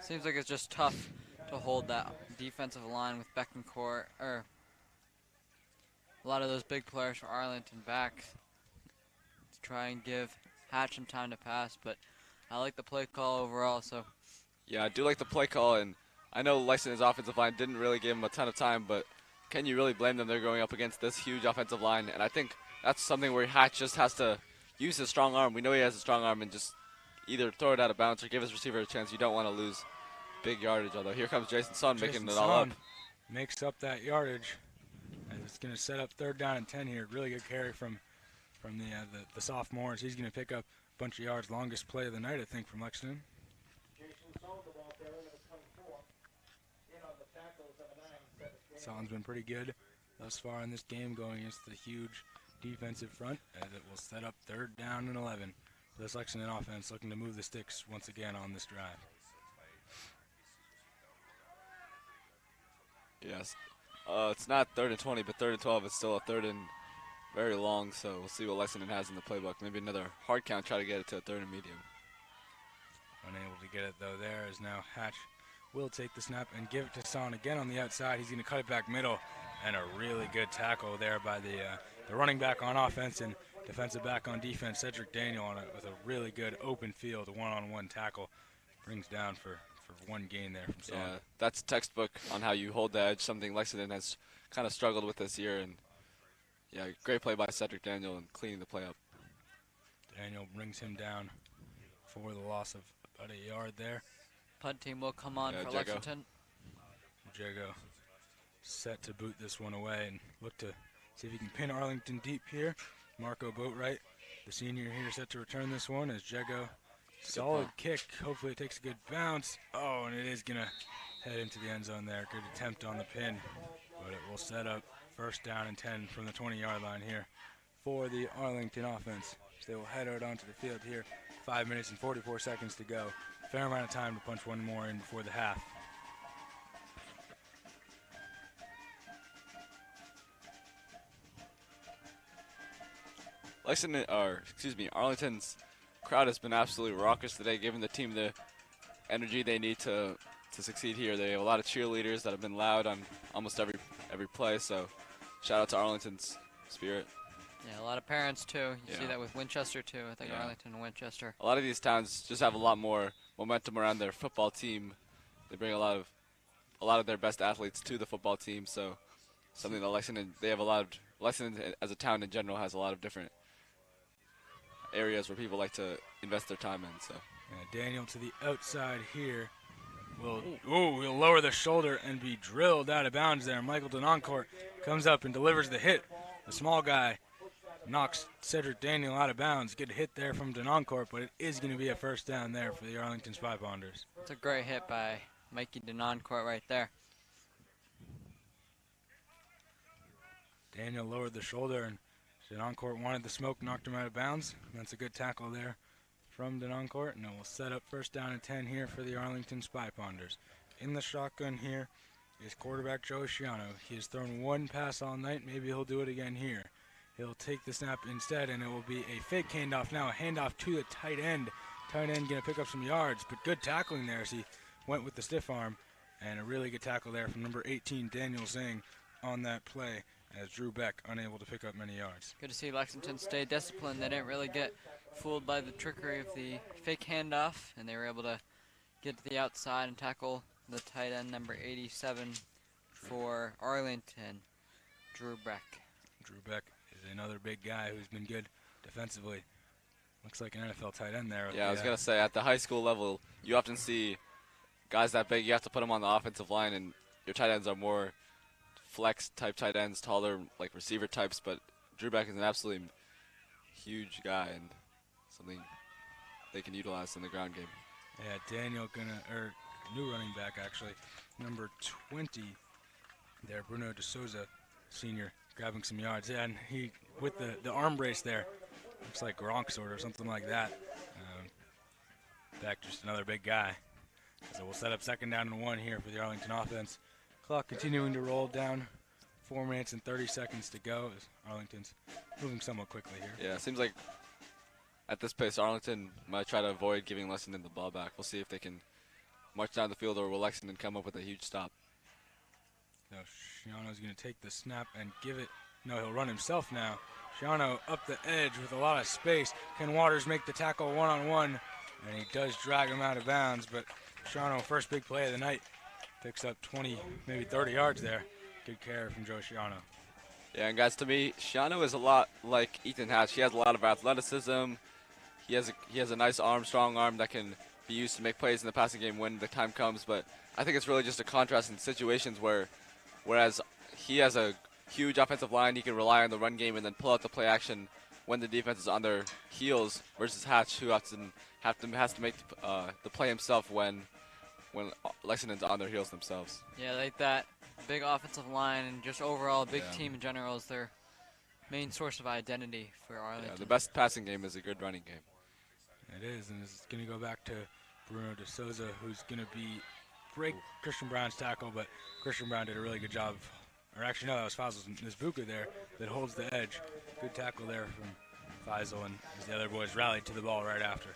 Seems like it's just tough to hold that defensive line with Beckencourt, or a lot of those big players for Arlington back to try and give Hatch some time to pass, but I like the play call overall. So yeah, I do like the play call, and I know Lexington's offensive line didn't really give him a ton of time, but can you really blame them? They're going up against this huge offensive line, and I think that's something where Hatch just has to use his strong arm. We know he has a strong arm, and just either throw it out of bounds or give his receiver a chance. You don't want to lose big yardage, although here comes Jason Sun making it all up. Makes up that yardage. And it's going to set up 3rd down and 10 here. Really good carry from the sophomores. He's going to pick up a bunch of yards. Longest play of the night, I think, from Lexington. Solon's been pretty good thus far in this game, going against the huge defensive front, as it will set up 3rd down and 11. This Lexington offense looking to move the sticks once again on this drive. Yes. It's not 3rd and 20, but 3rd and 12. It's still a 3rd and very long, so we'll see what Lexington has in the playbook. Maybe another hard count, try to get it to a 3rd and medium. Unable to get it, though, there is now Hatch will take the snap and give it to Son again on the outside. He's going to cut it back middle, and a really good tackle there by the running back on offense and defensive back on defense, Cedric Daniel, on it with a really good open field, one-on-one tackle. Brings down for one gain there from Son. Yeah, that's textbook on how you hold the edge, something Lexington has kind of struggled with this year. And yeah, great play by Cedric Daniel and cleaning the play up. Daniel brings him down for the loss of about a yard there. Punt team will come on for Jago. Lexington. Jago set to boot this one away and look to see if he can pin Arlington deep here. Marco Boatwright, the senior here, set to return this one as Jago. Solid kick. Hopefully it takes a good bounce. Oh, and it is going to head into the end zone there. Good attempt on the pin, but it will set up 1st down and 10 from the 20-yard line here for the Arlington offense. So they will head out onto the field here. 5 minutes and 44 seconds to go. Fair amount of time to punch one more in before the half. Arlington's crowd has been absolutely raucous today, giving the team the energy they need to succeed here. They have a lot of cheerleaders that have been loud on almost every play, so shout out to Arlington's spirit. Yeah, a lot of parents too. You Yeah. see that with Winchester too. I think Yeah. Arlington and Winchester. A lot of these towns just have a lot more momentum around their football team. They bring a lot of their best athletes to the football team, so something that Lexington as a town in general has a lot of different areas where people like to invest their time in. So Daniel to the outside here. He'll lower the shoulder and be drilled out of bounds there. Michael Denoncourt comes up and delivers the hit. The small guy knocks Cedric Daniel out of bounds. Good hit there from Denoncourt, but it is going to be a 1st down there for the Arlington Spy Ponders. It's a great hit by Mikey Denoncourt right there. Daniel lowered the shoulder, and Denoncourt wanted the smoke, knocked him out of bounds. That's a good tackle there from Denoncourt, and it will set up 1st down and 10 here for the Arlington Spy Ponders. In the shotgun here is quarterback Joe Sciano. He has thrown one pass all night. Maybe he'll do it again here. He'll take the snap instead, and it will be a fake handoff now, a handoff to the tight end. Tight end going to pick up some yards, but good tackling there as he went with the stiff arm, and a really good tackle there from number 18, Daniel Zing, on that play, as Drew Beck unable to pick up many yards. Good to see Lexington stay disciplined. They didn't really get fooled by the trickery of the fake handoff, and they were able to get to the outside and tackle the tight end, number 87 for Arlington, Drew Beck. Drew Beck is another big guy who's been good defensively. Looks like an NFL tight end there. yeah, I was gonna say at the high school level, you often see guys that big. You have to put them on the offensive line, and your tight ends are more flex type tight ends, taller like receiver types. But Drew Beck is an absolutely huge guy and something they can utilize in the ground game. Yeah, Daniel new running back actually, number 20 there, Bruno De Souza, senior, grabbing some yards. Yeah, and he, with the arm brace there, looks like Gronk sort or something like that. Beck, just another big guy. So we'll set up 2nd down and 1 here for the Arlington offense. Clock continuing to roll down. 4 minutes and 30 seconds to go as Arlington's moving somewhat quickly here. Yeah, it seems like at this pace, Arlington might try to avoid giving Lexington the ball back. We'll see if they can march down the field, or will Lexington come up with a huge stop. So Sciano's going to take the snap and give it. No, he'll run himself now. Sciano up the edge with a lot of space. Ken Waters make the tackle one-on-one, and he does drag him out of bounds, but Sciano, first big play of the night, picks up 20, maybe 30 yards there. Good carry from Joe Sciano. Yeah, and guys, to me, Sciano is a lot like Ethan Hatch. He has a lot of athleticism. He has a nice arm, strong arm that can be used to make plays in the passing game when the time comes. But I think it's really just a contrast in situations whereas he huge offensive line. He can rely on the run game and then pull out the play action when the defense is on their heels, versus Hatch, who often has to make the play himself when Lexington's on their heels themselves. Yeah, like that big offensive line and just overall big Yeah. team in general is their main source of identity for Arlington. Yeah, the best passing game is a good running game. It is, and it's going to go back to Bruno De Souza, who's going to break Christian Brown's tackle, but Christian Brown did a really good job. Or actually, no, that was Faisal's Nisbuka there that holds the edge. Good tackle there from Faisal, and as the other boys rallied to the ball right after.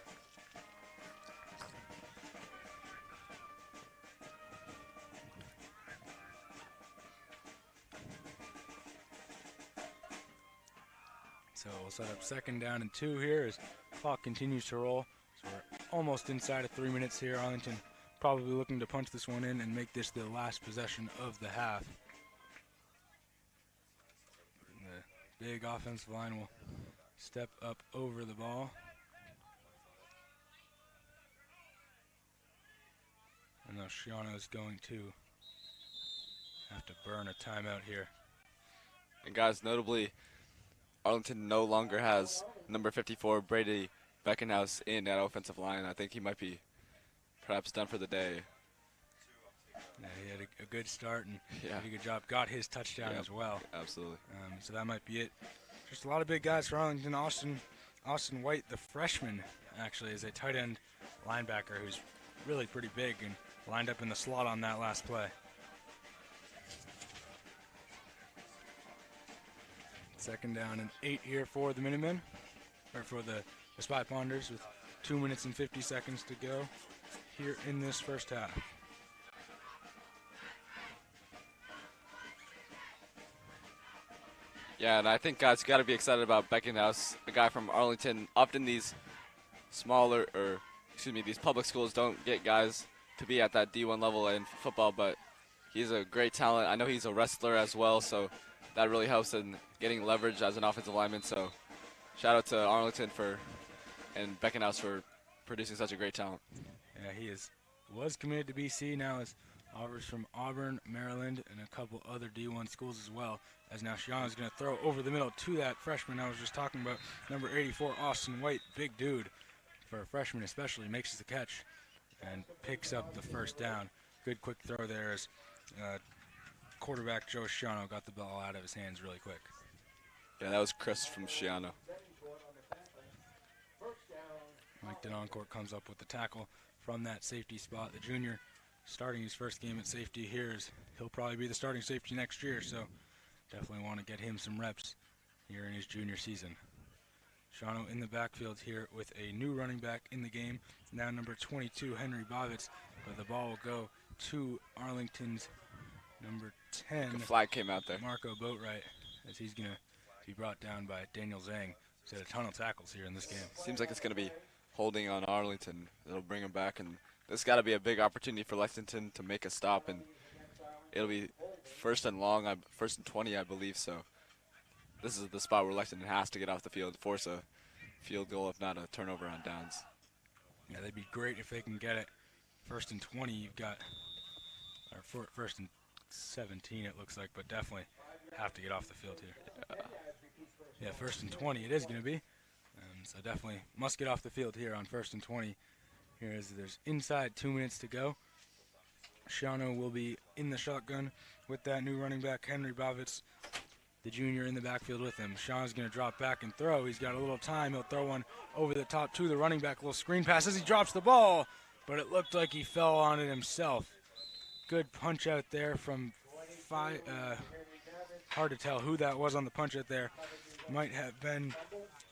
So we'll set up 2nd down and 2 here as clock continues to roll. So we're almost inside of 3 minutes here. Arlington probably looking to punch this one in and make this the last possession of the half. The big offensive line will step up over the ball. And now Shiano is going to have to burn a timeout here. And guys, notably, Arlington no longer has number 54 Brady Beckenhouse in that offensive line. I think he might be perhaps done for the day. Yeah, he had a good start and Yeah. did a good job. Got his touchdown Yep, as well. Absolutely. So that might be it. Just a lot of big guys for Arlington. Austin White, the freshman, actually, is a tight end linebacker who's really pretty big and lined up in the slot on that last play. 2nd down and 8 here for the Minutemen, or for the Spy Ponders, with 2 minutes and 50 seconds to go here in this first half. Yeah, and I think guys got to be excited about Beckenhouse, a guy from Arlington. Often these these public schools don't get guys to be at that D1 level in football, but he's a great talent. I know he's a wrestler as well, so that really helps in getting leverage as an offensive lineman. So shout out to Arlington and Beckenhouse for producing such a great talent. Yeah, he was committed to BC, now is offers from Auburn, Maryland, and a couple other D1 schools as well. As now Shiano's going to throw over the middle to that freshman I was just talking about, number 84, Austin White, big dude for a freshman especially, makes the catch and picks up the 1st down. Good quick throw there as quarterback Joe Shiano got the ball out of his hands really quick. Yeah, that was Chris from Shiano. Mike Denoncourt comes up with the tackle from that safety spot. The junior starting his first game at safety here. He'll probably be the starting safety next year, so definitely want to get him some reps here in his junior season. Shiano in the backfield here with a new running back in the game, now number 22, Henry Bovitz, but the ball will go to Arlington's number 10, The flag came out there. Marco Boatwright, as he's going to be brought down by Daniel Zhang. He's had a ton of tackles here in this game. Seems like it's going to be holding on Arlington. It'll bring him back, and this got to be a big opportunity for Lexington to make a stop, and it'll be 1st and 20, I believe. So this is the spot where Lexington has to get off the field, force a field goal, if not a turnover on downs. Yeah, they'd be great if they can get it 1st and 20. You've got, or 1st and 17, it looks like, but definitely have to get off the field here. Yeah, 1st and 20 it is going to be. So definitely must get off the field here on 1st and 20. Here is there's inside 2 minutes to go. Shiano will be in the shotgun with that new running back, Henry Bovitz, the junior, in the backfield with him. Shiano's going to drop back and throw. He's got a little time. He'll throw one over the top to the running back. A little screen pass as he drops the ball, but it looked like he fell on it himself. Good punch out there from hard to tell who that was on the punch out there. Might have been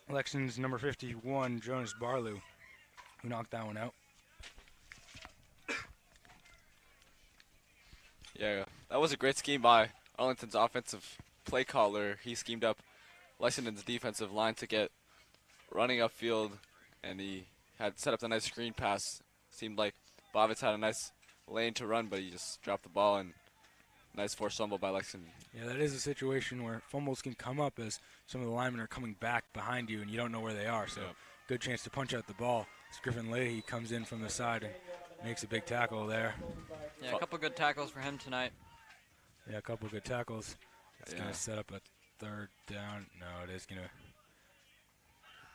Lexington's number 51, Jonas Barlew, who knocked that one out. Yeah, that was a great scheme by Arlington's offensive play caller. He schemed up Lexington's defensive line to get running upfield, and he had set up a nice screen pass. Seemed like Bovitz had a nice lane to run, but he just dropped the ball, and nice forced fumble by Lexington. Yeah, that is a situation where fumbles can come up as some of the linemen are coming back behind you and you don't know where they are. So good chance to punch out the ball. As Griffin Leahy comes in from the side and makes a big tackle there. Yeah, a couple good tackles for him tonight. Yeah, a couple good tackles. It's going to set up a third down. No, it is going to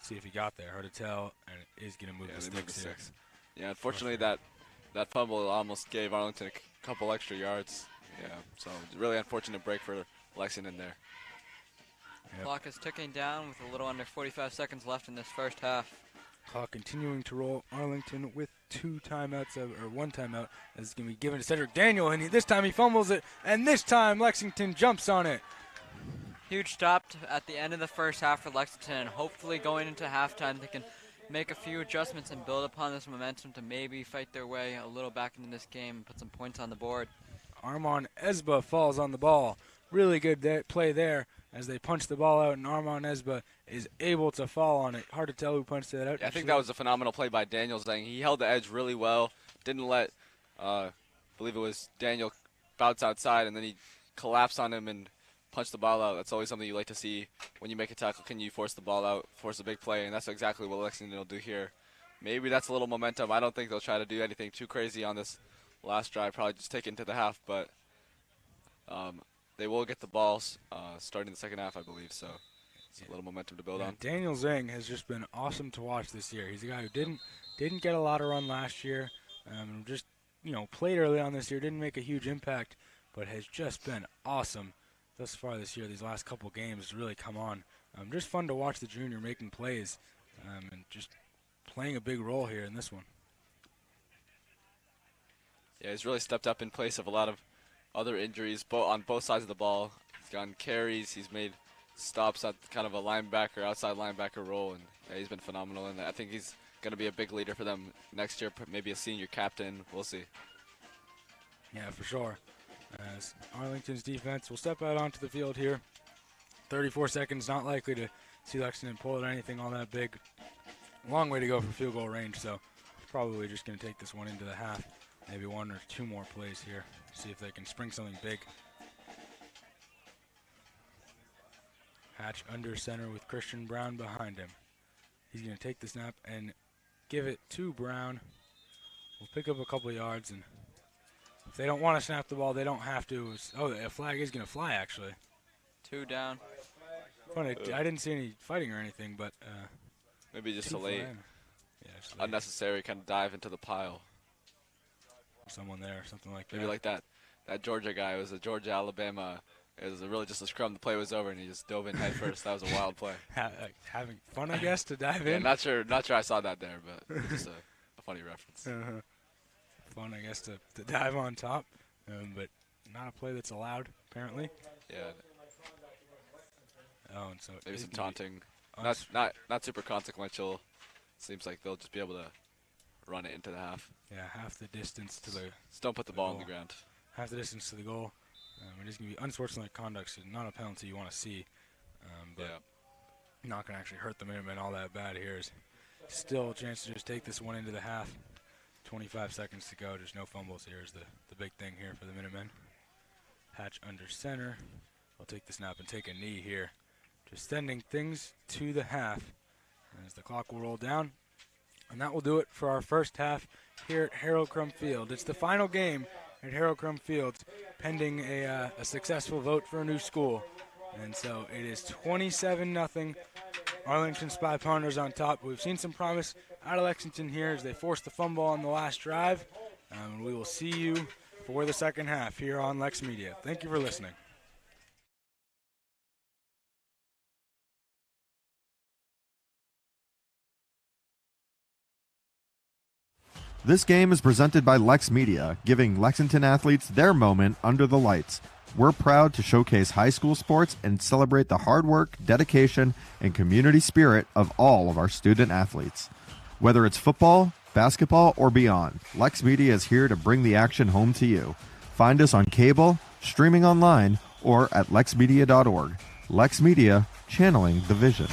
see if he got there. Hard to tell, and it is going to move the sticks here. Yeah, unfortunately that fumble almost gave Arlington a couple extra yards. Yeah, so really unfortunate break for Lexington there. Yep. Clock is ticking down with a little under 45 seconds left in this first half. Clock continuing to roll. Arlington with one timeout, as it's going to be given to Cedric Daniel, and this time he fumbles it, and this time Lexington jumps on it. Huge stop at the end of the first half for Lexington, and hopefully going into halftime they can make a few adjustments and build upon this momentum to maybe fight their way a little back into this game and put some points on the board. Armon Esba falls on the ball. Really good play there as they punch the ball out, and Armon Esba is able to fall on it. Hard to tell who punched that out. Yeah, I think that was a phenomenal play by Daniel Zhang. He held the edge really well. Didn't let, I believe it was Daniel, bounce outside, and then he collapsed on him and punched the ball out. That's always something you like to see when you make a tackle. Can you force the ball out, force a big play? And that's exactly what Lexington will do here. Maybe that's a little momentum. I don't think they'll try to do anything too crazy on this last drive. Probably just take it into the half, but they will get the balls starting the second half, I believe. So it's a little momentum to build on. Daniel Zhang has just been awesome to watch this year. He's a guy who didn't get a lot of run last year. Just played early on this year. Didn't make a huge impact, but has just been awesome thus far this year. These last couple games really come on. Just fun to watch the junior making plays and just playing a big role here in this one. Yeah, he's really stepped up in place of a lot of other injuries on both sides of the ball. He's gotten carries. He's made stops at kind of a linebacker, outside linebacker role, and yeah, he's been phenomenal. And I think he's going to be a big leader for them next year, maybe a senior captain. We'll see. Yeah, for sure. As Arlington's defense will step out onto the field here. 34 seconds, not likely to see Lexington pull out anything all that big. Long way to go for field goal range, so probably just going to take this one into the half. Maybe one or two more plays here. See if they can spring something big. Hatch under center with Christian Brown behind him. He's going to take the snap and give it to Brown. We'll pick up a couple of yards, and if they don't want to snap the ball, they don't have to. Oh, a flag is going to fly, actually. 2 down. Funny, I didn't see any fighting or anything, but maybe just a late, unnecessary kind of dive into the pile. Someone there, something like that. Maybe like that Georgia guy. It was a Georgia-Alabama. It was really just a scrum. The play was over, and he just dove in head first. That was a wild play. Having fun, I guess, to dive Yeah, in. not sure I saw that there, but just a funny reference. Fun, I guess, to dive on top, but not a play that's allowed, apparently. Yeah. Oh, and so maybe some taunting. Not super consequential. Seems like they'll just be able to run it into the half. Yeah, half the distance to the. Just don't put the ball on the ground. Half the distance to the goal. It is going to be unsportsmanlike conduct, so not a penalty you want to see. But not going to actually hurt the Minutemen all that bad here. Is still a chance to just take this one into the half. 25 seconds to go. Just no fumbles here is the big thing here for the Minutemen. Hatch under center. We'll take the snap and take a knee here. Just sending things to the half as the clock will roll down. And that will do it for our first half here at Harold Crum Field. It's the final game at Harold Crum Field, pending a successful vote for a new school. And so it is 27-0. Arlington Spy Ponders on top. We've seen some promise out of Lexington here as they forced the fumble on the last drive. We will see you for the second half here on LexMedia. Thank you for listening. This game is presented by LexMedia, giving Lexington athletes their moment under the lights. We're proud to showcase high school sports and celebrate the hard work, dedication, and community spirit of all of our student athletes. Whether it's football, basketball, or beyond, LexMedia is here to bring the action home to you. Find us on cable, streaming online, or at lexmedia.org. LexMedia, channeling the vision.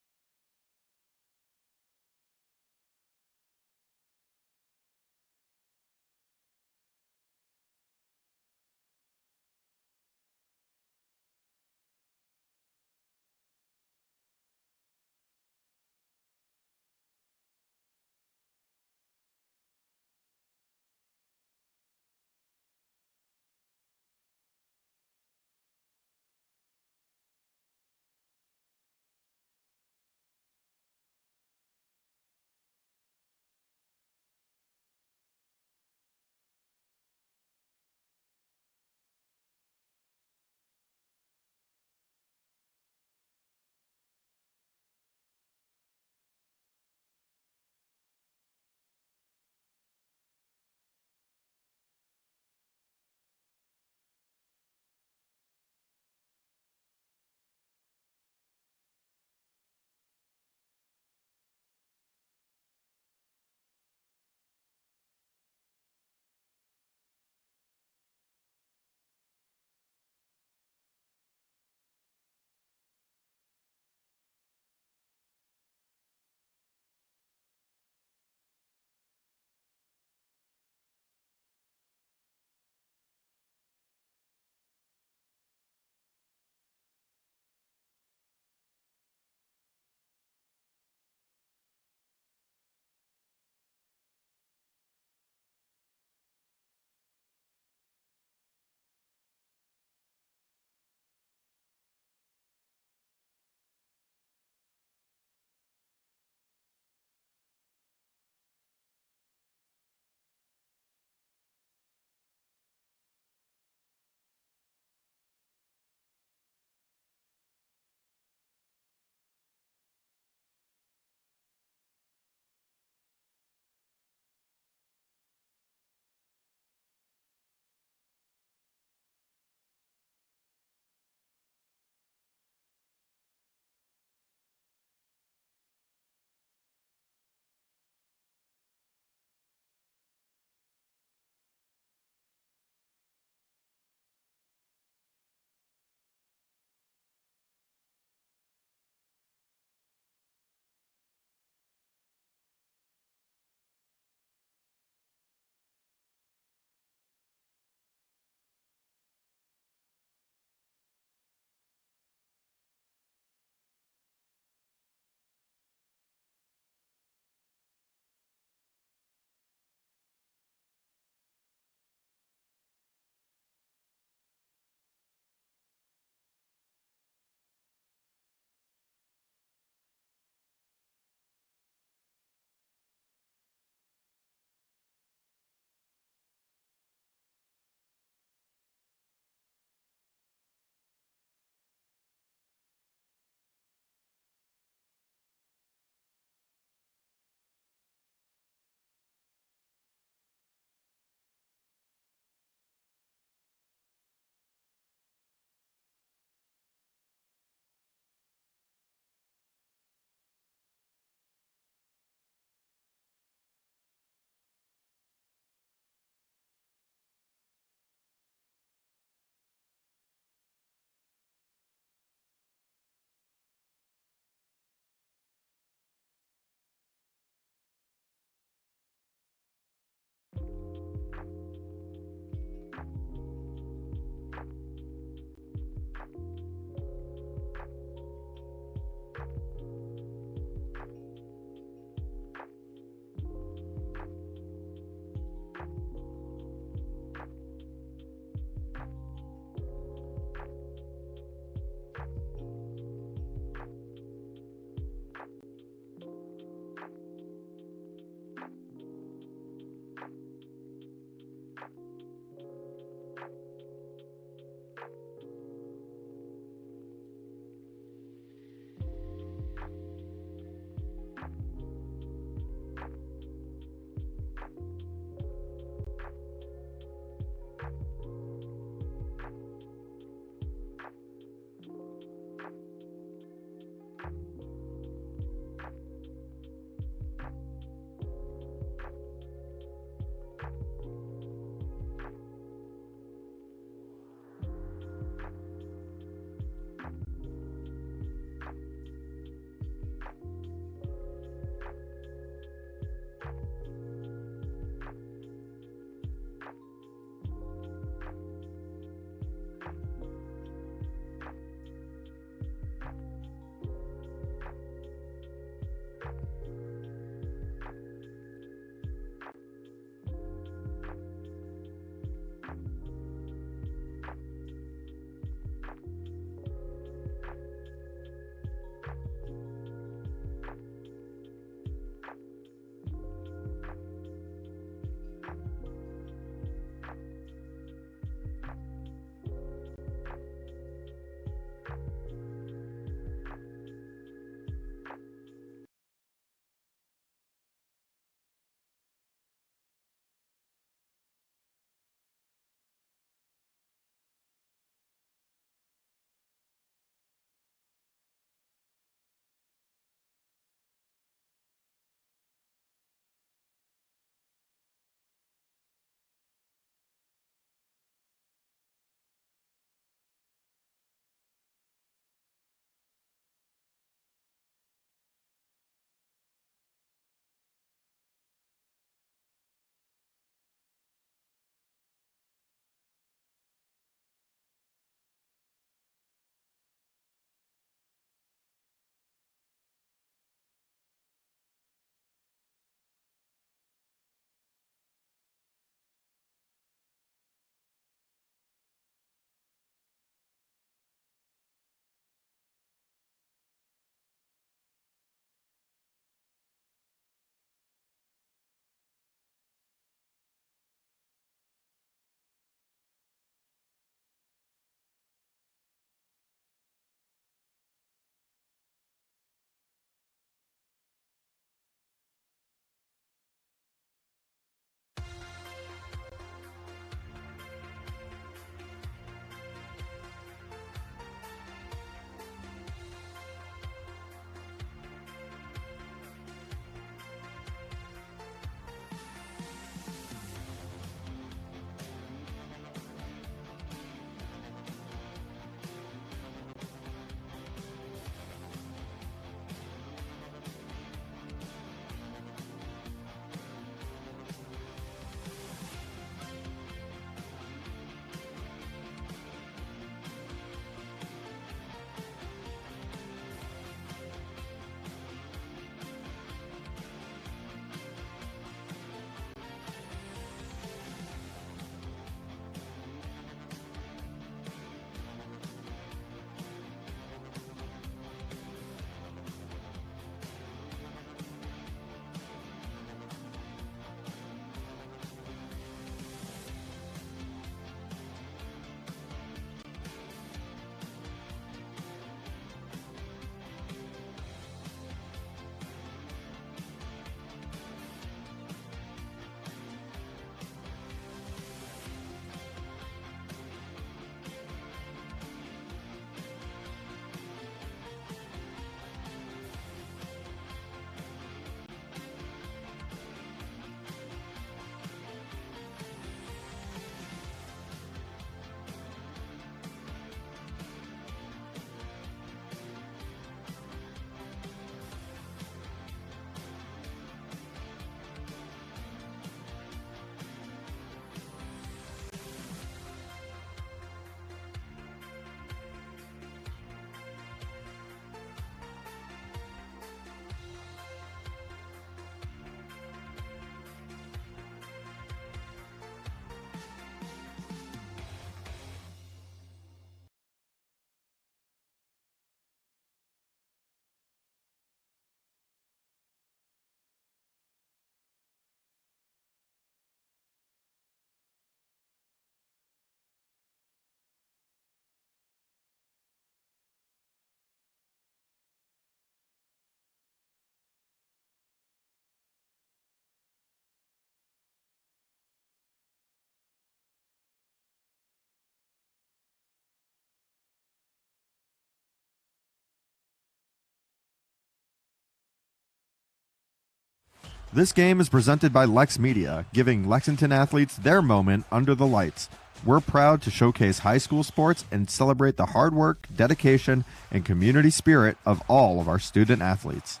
This game is presented by LexMedia, giving Lexington athletes their moment under the lights. We're proud to showcase high school sports and celebrate the hard work, dedication, and community spirit of all of our student athletes.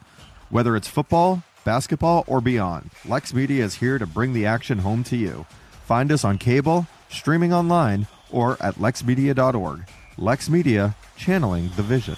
Whether it's football, basketball, or beyond, LexMedia is here to bring the action home to you. Find us on cable, streaming online, or at lexmedia.org. LexMedia, channeling the vision.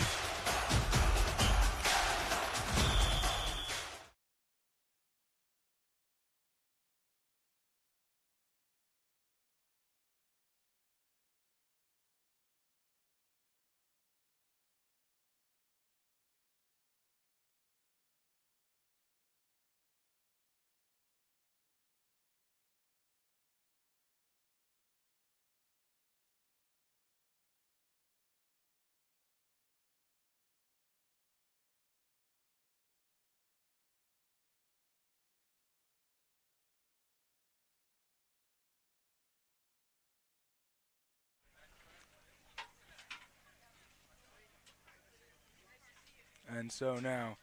And so now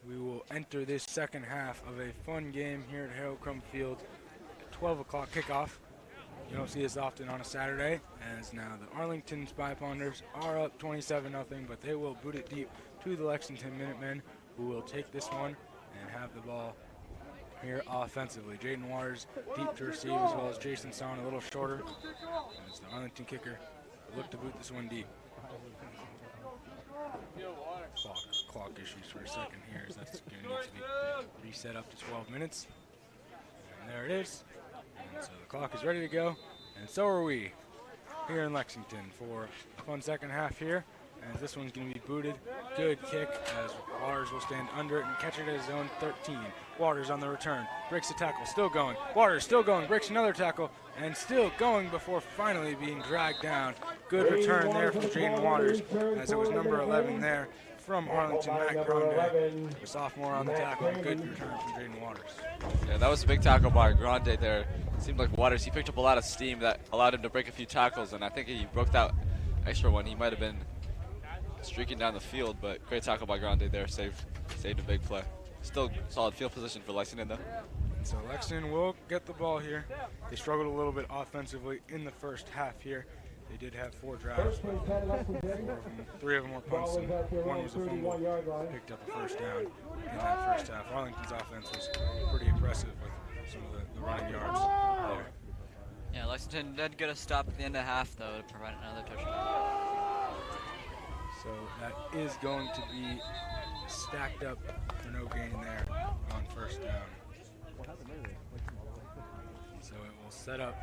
we will enter this second half of a fun game here at Harold Crum Field. 12 o'clock kickoff. You don't see this often on a Saturday, as now the Arlington Spy Ponders are up 27-0, but they will boot it deep to the Lexington Minutemen, who will take this one and have the ball here offensively. Jaden Waters deep to receive, as well as Jason Son a little shorter. And it's the Arlington kicker look to boot this one deep. Clock issues for a second here, as that's going to need to be reset up to 12 minutes. And there it is. And so the clock is ready to go, and so are we here in Lexington for a fun second half here. And this one's going to be booted. Good kick, as Waters will stand under it and catch it at his own 13. Waters on the return, breaks the tackle, still going. Waters still going, breaks another tackle, and still going before finally being dragged down. Good return there from Jaden Waters, as it was number 11 there from Arlington, Matt Grande, the sophomore on the tackle. Good return from Jaden Waters. Yeah, that was a big tackle by Grande there. It seemed like Waters, he picked up a lot of steam that allowed him to break a few tackles, and I think he broke that extra one. He might have been streaking down the field, but great tackle by Grande there, saved a big play. Still solid field position for Lexington though. So Lexington will get the ball here. They struggled a little bit offensively in the first half here. They did have 4 drives, but 3 of them were punts, and 1 was a fumble. Picked up a first down in that first half. Arlington's offense was pretty impressive with some of the running yards there. Yeah, Lexington did get a stop at the end of half, though, to prevent another touchdown. So that is going to be stacked up for no gain there on first down. So it will set up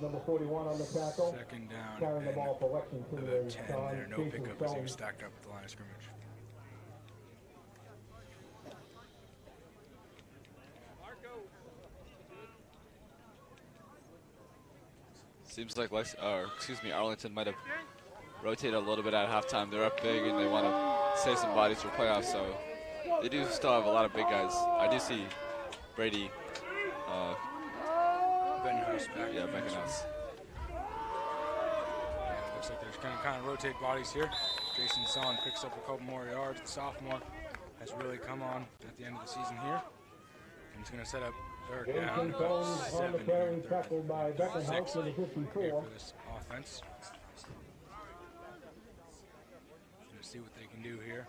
Number 41 on the tackle. second down Carrying the ball for Lexington. about 10 there. No pickup as he was stacked up at the line of scrimmage. Seems like Arlington might have rotated a little bit at halftime. They're up big and they want to save some bodies for playoffs, so they do still have a lot of big guys. I do see Brady. Beckenhouse back. Yeah, Beckenhouse. Yeah, looks like they're going to kind of rotate bodies here. Jason Son picks up a couple more yards. The sophomore has really come on at the end of the season here. And he's going to set up third down. On the carry, tackled by Beckenhouse in the 54. Here for this offense. Going to see what they can do here.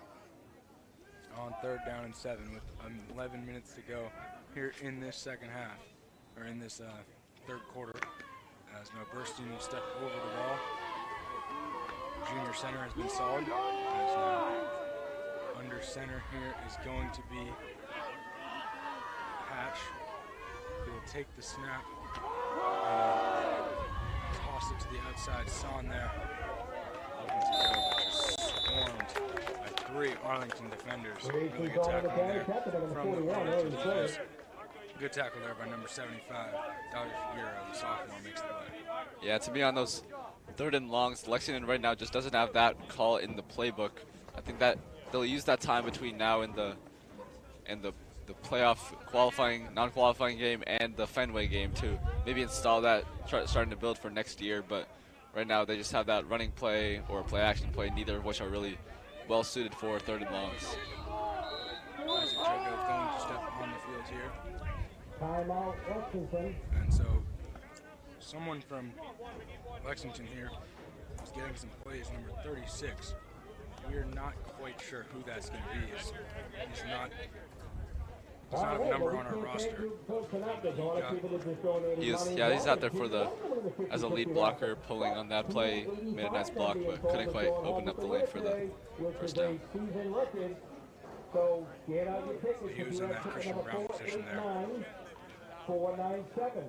On third down and 7 with 11 minutes to go here in this second half, or in this third quarter, as now Burstein will step over the ball. Junior center has been solid. As now under center here is going to be Hatch. He will take the snap and toss it to the outside. Son there. Looking to go, but just swarmed by 3 Arlington defenders. Really good tackle there from the Arlington defense. Good tackle there by number 75. Dodger Figueroa, the sophomore, makes the play. Yeah, to be on those third and longs, Lexington right now just doesn't have that call in the playbook. I think that they'll use that time between now and the playoff qualifying, non-qualifying game and the Fenway game to maybe install that, starting to build for next year. But right now they just have that running play or play action play, neither of which are really well suited for third and longs. Isaac Jacob going to step on the field field here. Timeout, Lexington. And so someone from Lexington here is getting some plays, number 36. We're not quite sure who that's going to be. He's not does not have a number on our roster. He's out there for as a lead blocker, pulling on that play, made a nice block, but couldn't quite open up the lane for the first down. He was in that Christian Brown position there.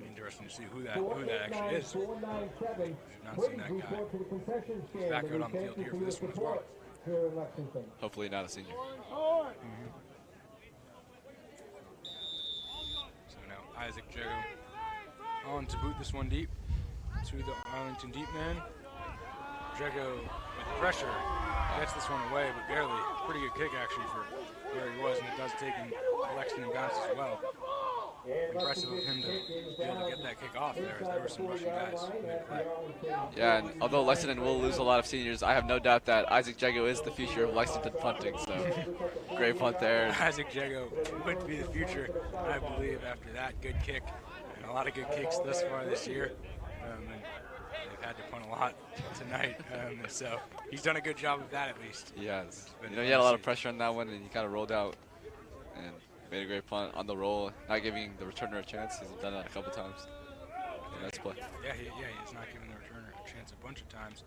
Interesting to see who that actually is. Not seen that guy. He's back out on the field here for this one as well. Hopefully not a senior. So now Isaac Jago on to boot this one deep to the Arlington deep man. Jago with pressure gets this one away, but barely. Pretty good kick actually for where he was, and it does take him Lexington bounce as well. Impressive of him to be able to get that kick off there, as there were some Russian guys who made a play. Yeah, and although Lexington will lose a lot of seniors, I have no doubt that Isaac Jago is the future of Lexington punting, so great punt there. Isaac Jago would be the future, I believe, after that good kick, and a lot of good kicks thus far this year. And they've had to punt a lot tonight, so he's done a good job of that at least. Yeah, he had a lot of pressure on that one, and he kind of rolled out and made a great punt on the roll, not giving the returner a chance. He's done that a couple times. Nice play. Yeah, he's not giving the returner a chance a bunch of times.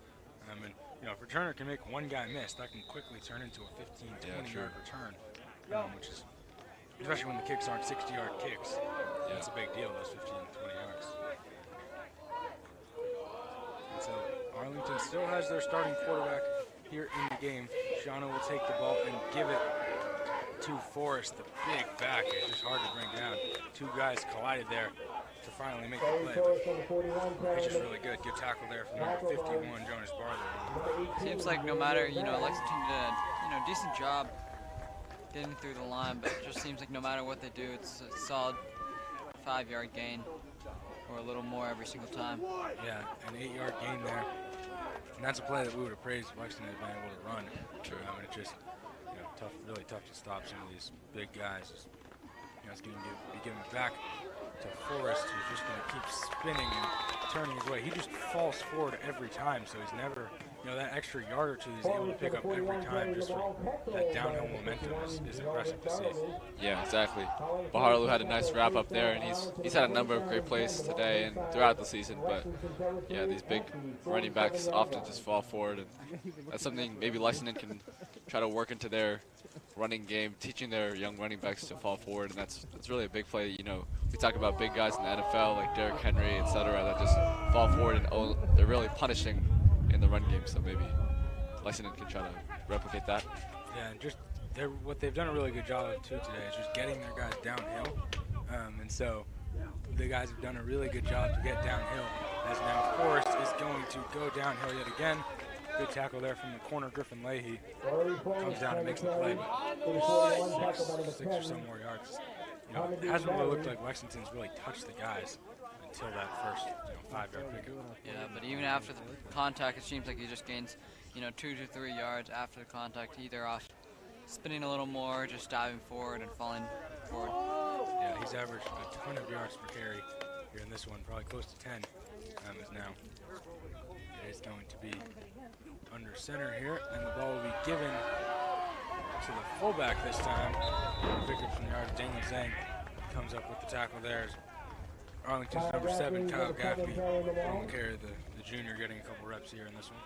And if returner can make one guy miss, that can quickly turn into a 15, 20-yard return, which is, especially when the kicks aren't 60-yard kicks. Yeah. That's a big deal, those 15, 20 yards. And so Arlington still has their starting quarterback here in the game. Shawna will take the ball and give it to Forrest, the big back. It's just hard to bring down. Two guys collided there to finally make the play. It's just really good. Good tackle there from number 51, Jonas Barlow. Seems like no matter, Lexington did a decent job getting through the line, but it just seems like no matter what they do, it's a solid 5-yard gain or a little more every single time. Yeah, an 8-yard gain there. And that's a play that we would have praised if Lexington had been able to run. True. It's just tough, really tough to stop some of these big guys. It's going to be given back to Forrest, who's just going to keep spinning and turning his way. He just falls forward every time, so he's never, that extra yard or two he's able to pick up every time just for that downhill momentum is impressive to see. Yeah, exactly. Baharlu had a nice wrap up there, and he's had a number of great plays today and throughout the season, but yeah, these big running backs often just fall forward, and that's something maybe Lexington can try to work into their running game, teaching their young running backs to fall forward, and that's really a big play. We talk about big guys in the NFL like Derrick Henry, etc., that just fall forward and they're really punishing in the run game. So maybe Lexington can try to replicate that. Yeah, and just what they've done a really good job of too today is just getting their guys downhill, and so the guys have done a really good job to get downhill. As now Forrest is going to go downhill yet again. Good tackle there from the corner. Griffin Leahy comes down and makes the play, but six or some more yards. It hasn't really looked like Lexington's really touched the guys until that first 5-yard pickup. Yeah, but even after the contact, it seems like he just gains 2 to 3 yards after the contact, either off spinning a little more, just diving forward and falling forward. Yeah, he's averaged a ton of yards per carry here in this one, probably close to 10 as now. It is going to be under center here, and the ball will be given to the fullback this time. Pick up some yards. Daniel Zhang comes up with the tackle there. Arlington's number 7, Kyle Gaffney, will carry the junior, getting a couple reps here in this one.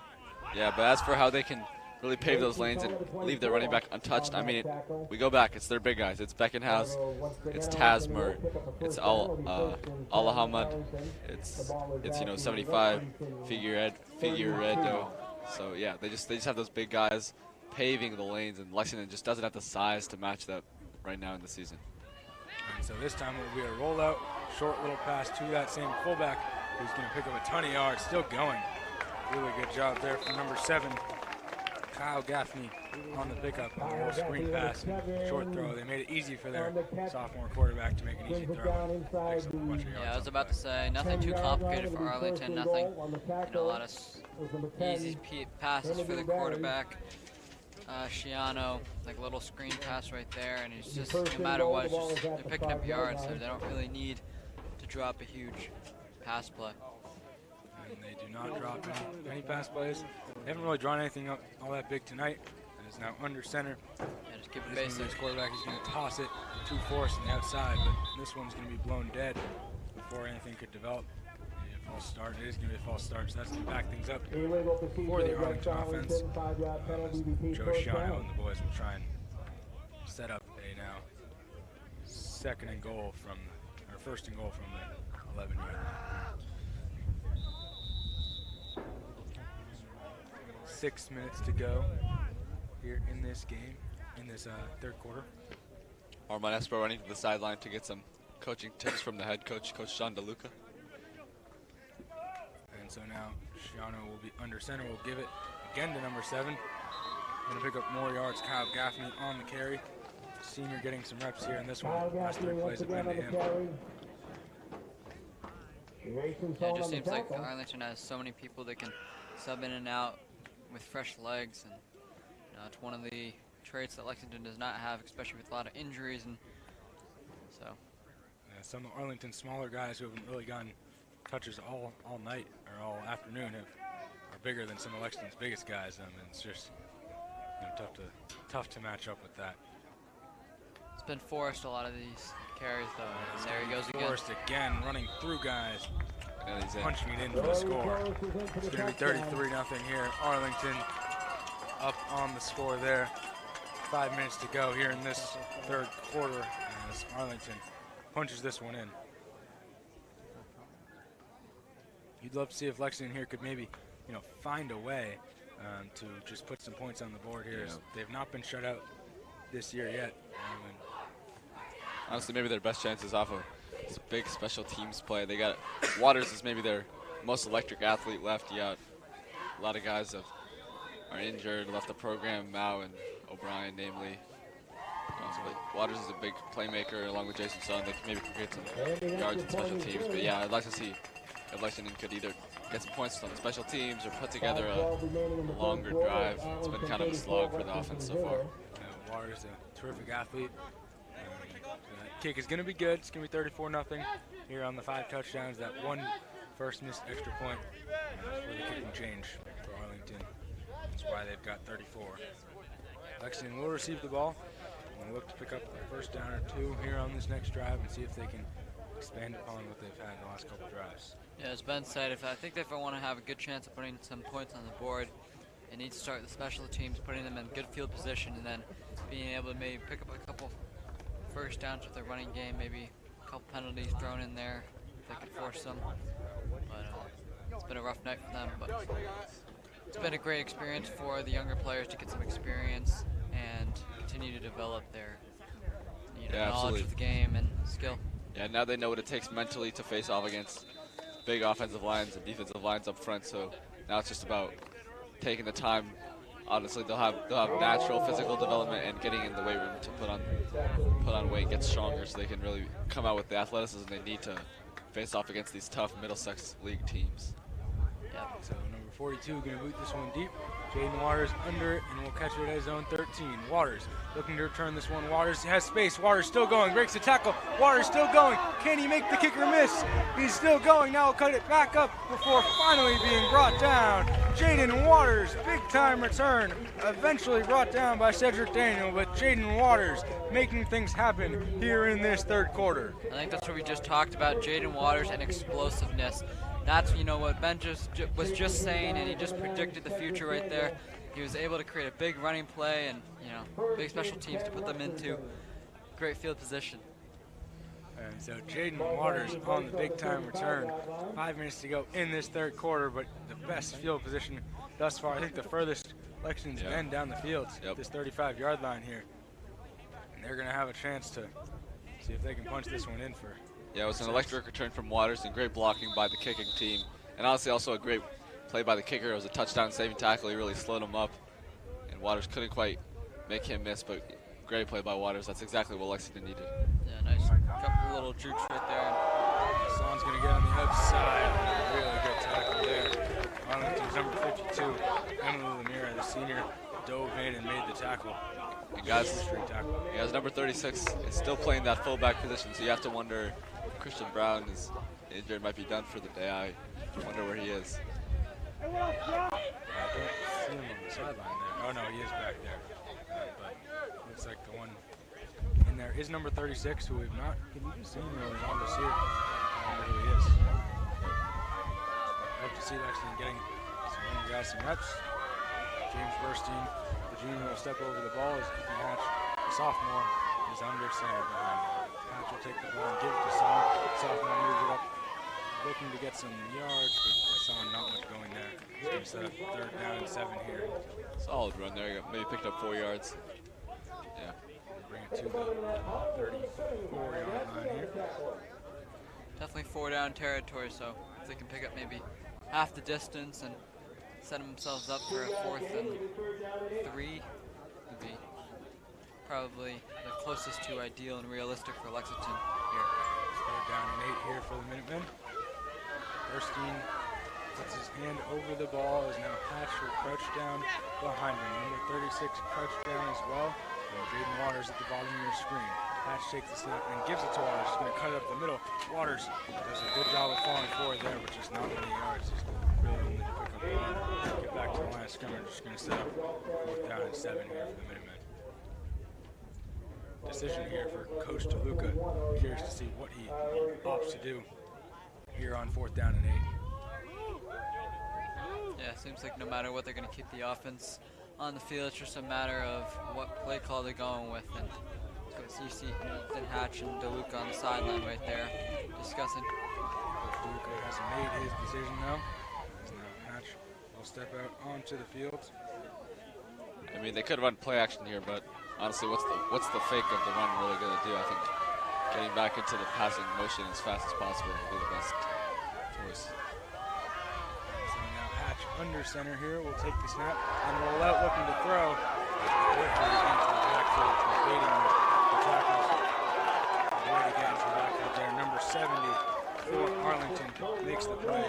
Yeah, but as for how they can really pave those lanes and leave their running back untouched, we go back. It's their big guys. It's Beckenhouse, it's Tasmer, it's Alahamad, it's 75 Figueredo. So yeah, they just have those big guys paving the lanes, and Lexington just doesn't have the size to match that right now in the season. And so this time it will be a rollout, short little pass to that same fullback, who's going to pick up a ton of yards, still going. Really good job there from number 7, Kyle Gaffney, on the pickup on a little screen pass, short throw. They made it easy for their sophomore quarterback to make an easy throw. Yeah, I was about to say, nothing too complicated for Arlington, nothing, a lot of easy passes for the quarterback. Shiano, like a little screen pass right there, and it's just, no matter what, it's just, they're picking up yards, so they don't really need to drop a huge pass play. And they do not drop any pass plays. They haven't really drawn anything up all that big tonight. And it's now under center. Yeah, just keep it This basic. quarterback is going to toss it to Forrest on the outside, but this one's going to be blown dead before anything could develop. A false start. It is going to be a false start, so that's going to back things up for the Arlington offense. Joe Shiano and the boys will try and set up a now second and goal from, or first and goal from the 11-yard line. 6 minutes to go here in this game, in this third quarter. Armand Espo running to the sideline to get some coaching tips from the head coach, Coach John DeLuca. And so now Shiano will be under center. Will give it again to number 7. Going to pick up more yards. Kyle Gaffney on the carry. Senior getting some reps here in this one. Last 3 plays have been to him. Yeah, it just seems like Arlington has so many people that can sub in and out with fresh legs, and it's one of the traits that Lexington does not have, especially with a lot of injuries, and so. Yeah, some of Arlington's smaller guys who haven't really gotten touches all night or all afternoon are bigger than some of Lexington's biggest guys. I mean, it's just tough to match up with that. It's been Forrest a lot of these carries though. And there he goes again. Forrest again running through guys. And he's in. Punching it in for the score. It's going to be 33-0 here. Arlington up on the score there. 5 minutes to go here in this third quarter as Arlington punches this one in. You'd love to see if Lexington here could maybe, find a way to just put some points on the board here. Yeah. They've not been shut out this year yet. Honestly, maybe their best chance is off of this big special teams play. They got Waters is maybe their most electric athlete left. You got a lot of guys that are injured, left the program, Mao and O'Brien, namely. But Waters is a big playmaker along with Jason Sun. They maybe could get some yards in special teams. But yeah, I'd like to see if Lexington could either get some points on special teams or put together a longer drive. It's been kind of a slog for the offense so far. Waters, a terrific athlete. Kick is going to be good. It's going to be 34-0 here on the 5 touchdowns. That one first missed extra point for the kicking change for Arlington. That's why they've got 34. Lexington will receive the ball and look to pick up a first down or 2 here on this next drive and see if they can expand upon what they've had in the last couple drives. Yeah, as Ben said, I think if I want to have a good chance of putting some points on the board, it needs to start with the special teams, putting them in good field position, and then being able to maybe pick up a couple first downs with their running game, maybe a couple penalties thrown in there if they could force them. But it's been a rough night for them, but it's been a great experience for the younger players to get some experience and continue to develop their knowledge of the game and skill. Yeah, now they know what it takes mentally to face off against big offensive lines and defensive lines up front. So now it's just about taking the time. Honestly, they'll have natural physical development and getting in the weight room to put on weight, get stronger, so they can really come out with the athleticism they need to face off against these tough Middlesex League teams. Yeah. So number 42 going to boot this one deep. Jaden Waters under it, and will catch it at his own 13. Waters looking to return this one. Waters has space. Waters still going. Breaks the tackle. Waters still going. Can he make the kicker miss? He's still going. Now he'll cut it back up before finally being brought down. Jaden Waters, big time return. Eventually brought down by Cedric Daniel, but Jaden Waters making things happen here in this third quarter. I think that's what we just talked about, Jaden Waters and explosiveness. That's what Ben was just saying, and he just predicted the future right there. He was able to create a big running play and big special teams to put them into great field position. And so Jaden Waters on the big time return. 5 minutes to go in this third quarter, but the best field position thus far. I think the furthest Lexington's been down the field at this 35-yard line here. And they're going to have a chance to see if they can punch this one in for. Yeah, it was an electric return from Waters and great blocking by the kicking team. And honestly, also a great play by the kicker. It was a touchdown saving tackle. He really slowed him up. And Waters couldn't quite make him miss, but great play by Waters. That's exactly what Lexington needed. Yeah, nice couple little jukes right there. Son's going to get on the outside. Really good tackle there. Arlington's number 52, Emily Lemire, the senior, dove in and made the tackle. And guys, Straight tackle. number 36 is still playing that fullback position, so you have to wonder if Christian Brown is injured, might be done for the day. I wonder where he is. I don't see him on the sideline there. Oh no, he is back there. But looks like the one in there is number 36, who we've not seen really on this year. I wonder who he is. Hope to see Lexington getting some young guys some reps. James Burstein, the junior, will step over the ball as Ethan Hatch, the sophomore, is under center behind him. Hatch will take the ball and give it to Son. Sophomore moves it up, looking to get some yards, but Son not much going there. He's going to set up 3rd down and 7 here. Solid run there. Maybe picked up 4 yards. Yeah. Bring it to the 34-yard line here. Definitely 4-down territory, so if they can pick up maybe half the distance and set themselves up for a 4th and 3 would be probably the closest to ideal and realistic for Lexington here. 3rd down and 8 here for the Minutemen. Burstein puts his hand over the ball, is now Hatch will crouch down behind him. Number 36 crouched down as well. And Jaden Waters at the bottom of your screen. Hatch takes the snap and gives it to Waters. He's going to cut it up the middle. Waters does a good job of falling forward there, but just not many yards. He's really only to pick up 1. Get back to the line of scrimmage. Just going to set up 4th down and 7 here for the Minutemen. Decision here for Coach DeLuca. Curious to see what he opts to do here on 4th down and 8. Yeah, seems like no matter what, they're going to keep the offense on the field. It's just a matter of what play call they're going with. And you see Ethan Hatch and DeLuca on the sideline right there discussing. Coach DeLuca has made his decision now. So now Hatch will step out onto the field. I mean, they could run play action here, but honestly, what's the fake of the run really going to do? I think getting back into the passing motion as fast as possible will be the best choice. So now Hatch under center here will take the snap and roll out looking to throw. Quickly against the backfield, evading the tackles. Avoid against the backfield there. Number 70 for Arlington makes the play.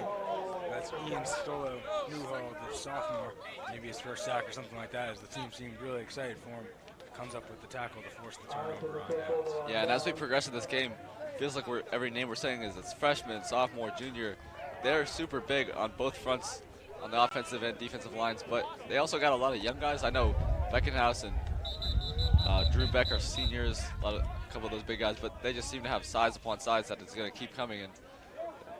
That's Ian Stolo Newhall, the sophomore. Maybe his first sack or something like that, as the team seemed really excited for him. Comes up with the tackle to force the turnover on downs. Yeah, and as we progress in this game, feels like every name we're saying is it's freshman, sophomore, junior. They're super big on both fronts, on the offensive and defensive lines, but they also got a lot of young guys. I know Beckenhouse and Drew Beck are seniors, a couple of those big guys, but they just seem to have size upon size that is going to keep coming, and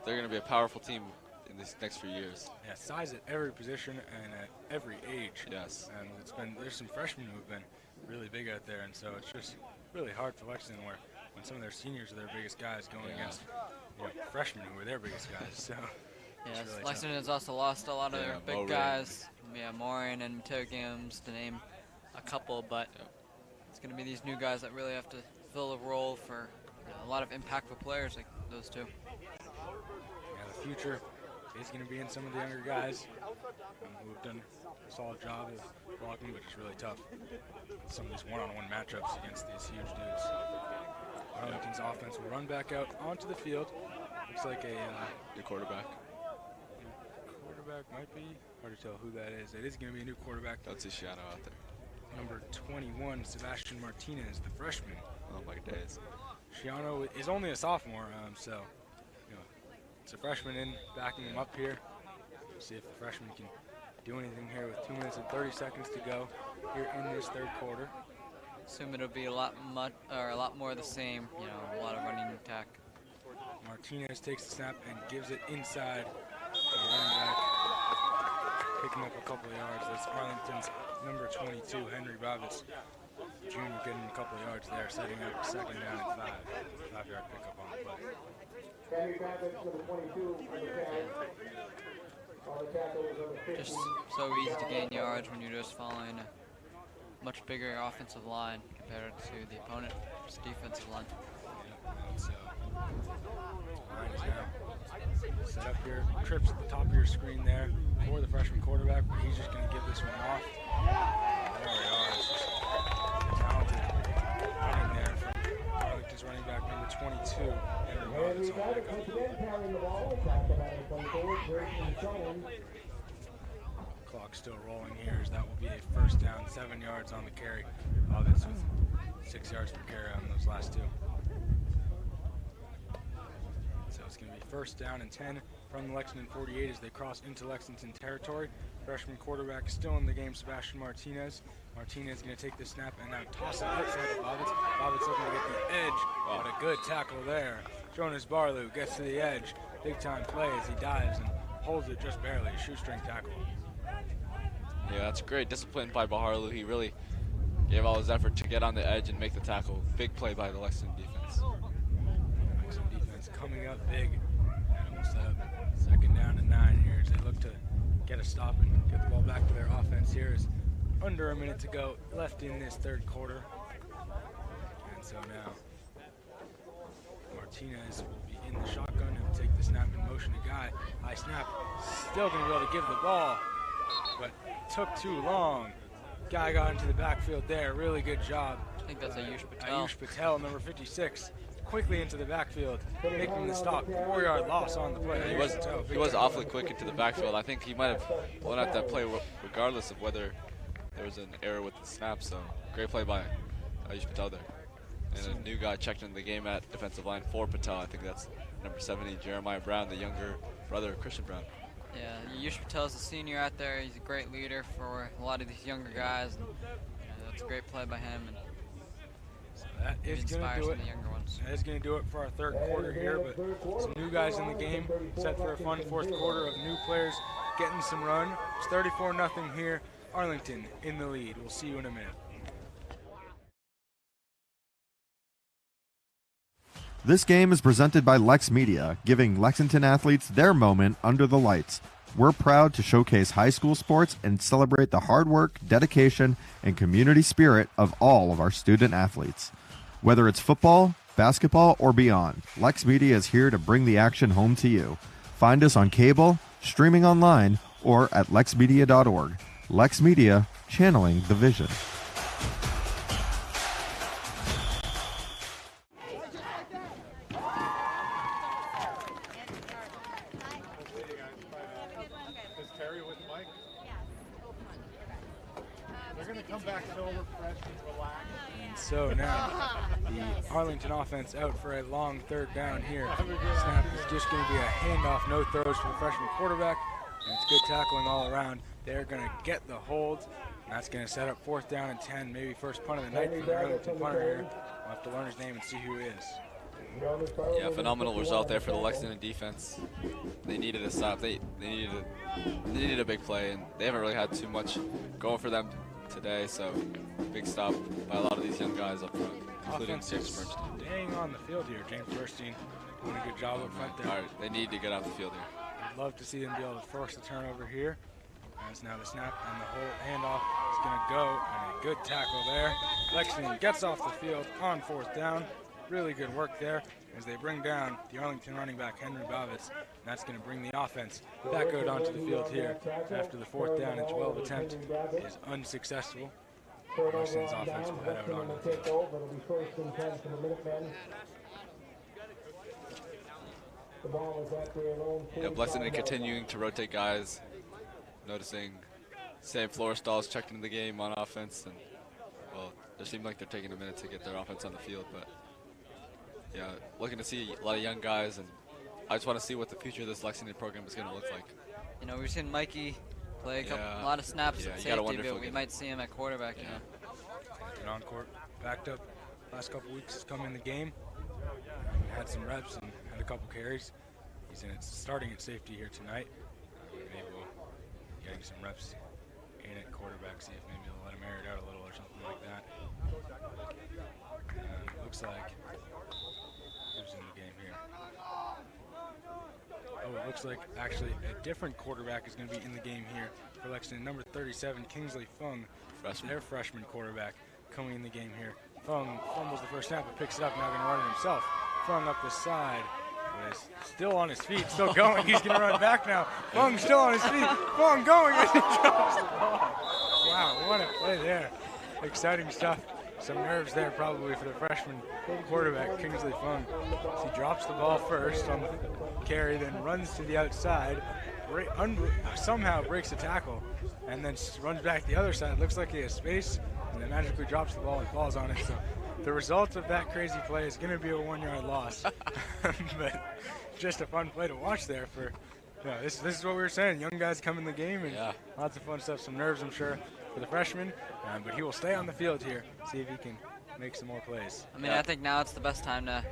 they're going to be a powerful team in these next few years. Yeah, size at every position and at every age. Yes. And there's some freshmen who have been really big out there, and so it's just really hard for Lexington when some of their seniors are their biggest guys going against freshmen who are their biggest guys. So yeah, really Lexington has also lost a lot of their big Morin. guys. Yeah, Morin and Mateo Games to name a couple, but it's going to be these new guys that really have to fill a role for a lot of impactful players like those two. Yeah, the future is going to be in some of the younger guys who have done a solid job of blocking, but it's really tough. Some of these one-on-one matchups against these huge dudes. Arlington's offense will run back out onto the field. Looks like a New quarterback. quarterback might be. Hard to tell who that is. It is going to be a new quarterback. Don't see Shiano out there. Number 21, Sebastian Martinez, the freshman. Oh my days. Shiano is only a sophomore, so it's a freshman in backing him up here. See if the freshman can do anything here with 2 minutes and 30 seconds to go here in this 3rd quarter. Assume it'll be a lot more of the same. A lot of running attack. Martinez takes the snap and gives it inside to the running back, picking up a couple of yards. That's Arlington's number 22, Henry Roberts, junior, getting a couple of yards there, setting up 2nd down and 5-yard pickup on the play. Just so easy to gain yards when you're just following a much bigger offensive line compared to the opponent's defensive line. And so, line is now set up here. Trips at the top of your screen there for the freshman quarterback, but he's just going to give this one off. There we are. It's just talented running there from Arlington's running back, number 22, Henry Roberts on pickup. clock still rolling here, as that will be a first down, 7 yards on the carry. That's with 6 yards per carry on those last two. So it's going to be first down and 10 from the Lexington 48 as they cross into Lexington territory. Freshman quarterback still in the game, Sebastian Martinez. Martinez going to take the snap and now toss it outside of Bobbitt. Bobbitt's looking to get the edge. What a good tackle there. Jonas Barlow gets to the edge. Big time play as he dives and holds it just barely. Shoestring tackle. Yeah, that's great discipline by Baharlu. He really gave all his effort to get on the edge and make the tackle. Big play by the Lexington defense. Lexington defense coming up big. And almost set up second down and 9 here as they look to get a stop and get the ball back to their offense here. Is under a minute to go left in this third quarter. And so now Martinez will be in the shotgun. He'll take the snap and motion a guy. High snap. Still going to be able to give the ball, but took too long. Guy got into the backfield there. Really good job. I think that's Ayush Patel. Ayush Patel, number 56, quickly into the backfield, making the stop. 4-yard loss on the play. He was awfully quick into the backfield. I think he might have won out that play regardless of whether there was an error with the snap. So great play by Ayush Patel there. And a new guy checked into the game at defensive line for Patel. I think that's number 70, Jeremiah Brown, the younger brother of Christian Brown. Yeah, Ayush Patel's a senior out there. He's a great leader for a lot of these younger guys. And, that's a great play by him. And so that is going to do it. The younger ones. That is going to do it for our third quarter here, but some new guys in the game, set for a fun fourth quarter of new players getting some run. It's 34-0 here. Arlington in the lead. We'll see you in a minute. This game is presented by LexMedia, giving Lexington athletes their moment under the lights. We're proud to showcase high school sports and celebrate the hard work, dedication, and community spirit of all of our student athletes. Whether it's football, basketball, or beyond, LexMedia is here to bring the action home to you. Find us on cable, streaming online, or at lexmedia.org. LexMedia, channeling the vision. So now the Arlington offense out for a long third down here. Snap is just going to be a handoff, no throws for the freshman quarterback. And it's good tackling all around. They're going to get the holds. And that's going to set up fourth down and 10, maybe first punt of the night for the Arlington punter here. We'll have to learn his name and see who he is. Yeah, phenomenal result there for the Lexington defense. They needed a stop. They needed a big play, and they haven't really had too much going for them today, so big stop by a lot of these young guys up front, including James Bernstein. Staying on the field here. James Bernstein doing a good job up front there. All right, they need to get off the field here. I'd love to see them be able to force the turnover here. As now the snap and the whole handoff is going to go, and a good tackle there. Lexington gets off the field on fourth down. Really good work there as they bring down the Arlington running back, Henry Bovitz. And that's going to bring the offense back out onto the field here after the fourth down and 12 attempt is unsuccessful. Lexington's offense will head out onto the field. Yeah, Lexington continuing to rotate guys, noticing Sam Florestal's checked into the game on offense, and well, it seemed like they're taking a minute to get their offense on the field, but yeah, looking to see a lot of young guys, and I just want to see what the future of this Lexington program is going to look like. You know, we've seen Mikey play a lot of snaps at safety, but we might see him at quarterback. You know. And on court, backed up last couple weeks, has come in the game, had some reps and had a couple carries. He's starting at safety here tonight. Maybe we'll getting some reps in at quarterback, see if maybe they'll let him air it out a little or something like that. Looks like who's in the game here? Oh, it looks like actually a different quarterback is going to be in the game here for Lexington. Number 37, Kingsley Fung, their freshman quarterback, coming in the game here. Fung fumbles the first snap, but picks it up, now going to run it himself. Fung up the side. Is still on his feet, still going. He's going to run back now. Fung still on his feet. Fung going as he drops the ball. Wow, what a play there. Exciting stuff. Some nerves there probably for the freshman quarterback, Kingsley Fung. He drops the ball first on the carry, then runs to the outside, somehow breaks a tackle, and then runs back the other side. Looks like he has space, and then magically drops the ball and falls on it. So the result of that crazy play is going to be a 1-yard loss. But just a fun play to watch there for, this is what we were saying. Young guys come in the game, and lots of fun stuff, some nerves, I'm sure, for the freshman. But he will stay on the field here, see if he can make some more plays. I mean, I think now it's the best time to,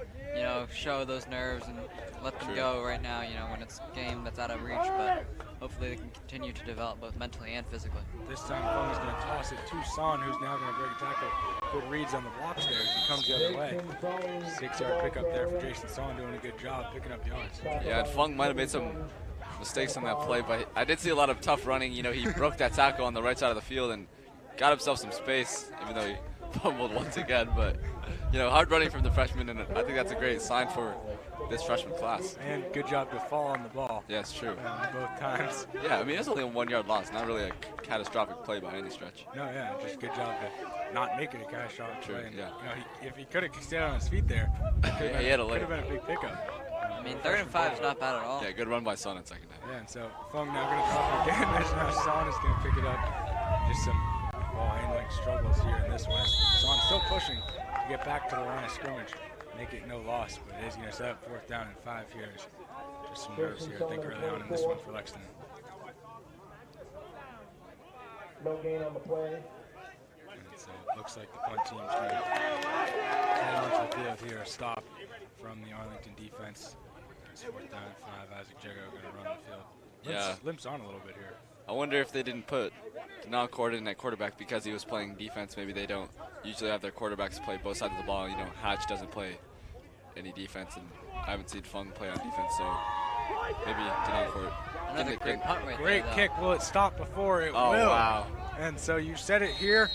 show those nerves and let them go right now, when it's a game that's out of reach. But hopefully they can continue to develop both mentally and physically. This time Fung is going to toss it to Son, who's now going to break a tackle. Good reads on the blocks there as he comes the other way. 6-yard pickup there for Jason Son, doing a good job picking up yards. Yeah, and Fung might have made some mistakes on that play, but I did see a lot of tough running. He broke that tackle on the right side of the field and got himself some space, even though he fumbled once again. But hard running from the freshman, and I think that's a great sign for this freshman class. And good job to fall on the ball. Yeah, it's true. Both times. Yeah, I mean, it's only a 1-yard loss, not really a catastrophic play by any stretch. No, yeah, just good job to not make it a catastrophic play. And, yeah. If he could have stayed on his feet there, could have been a big pickup. I mean, 3rd and 5 is not bad at all. Yeah, good run by Son in second half. Yeah, and so Fung now going to drop it again. There's now Son is going to pick it up. Just some ball handling struggles here in this one. Son still pushing to get back to the line of scrimmage. Make it no loss, but it is going to set up 4th down and 5 here. Just some nerves here, I think, early on in this one for Lexington. No gain on the play. And so it looks like the punt team's going to head onto the field here. A stop from the Arlington defense. It's 4th down and 5. Isaac Jago going to run the field. Limps on a little bit here. I wonder if they didn't put non-coordinated at quarterback because he was playing defense. Maybe they don't usually have their quarterbacks play both sides of the ball. Hatch doesn't play any defense, and I haven't seen Fung play on defense, so maybe non-court. Another great punt right Great there, kick. Will it stop before it will? Oh, wow. And so you said it here.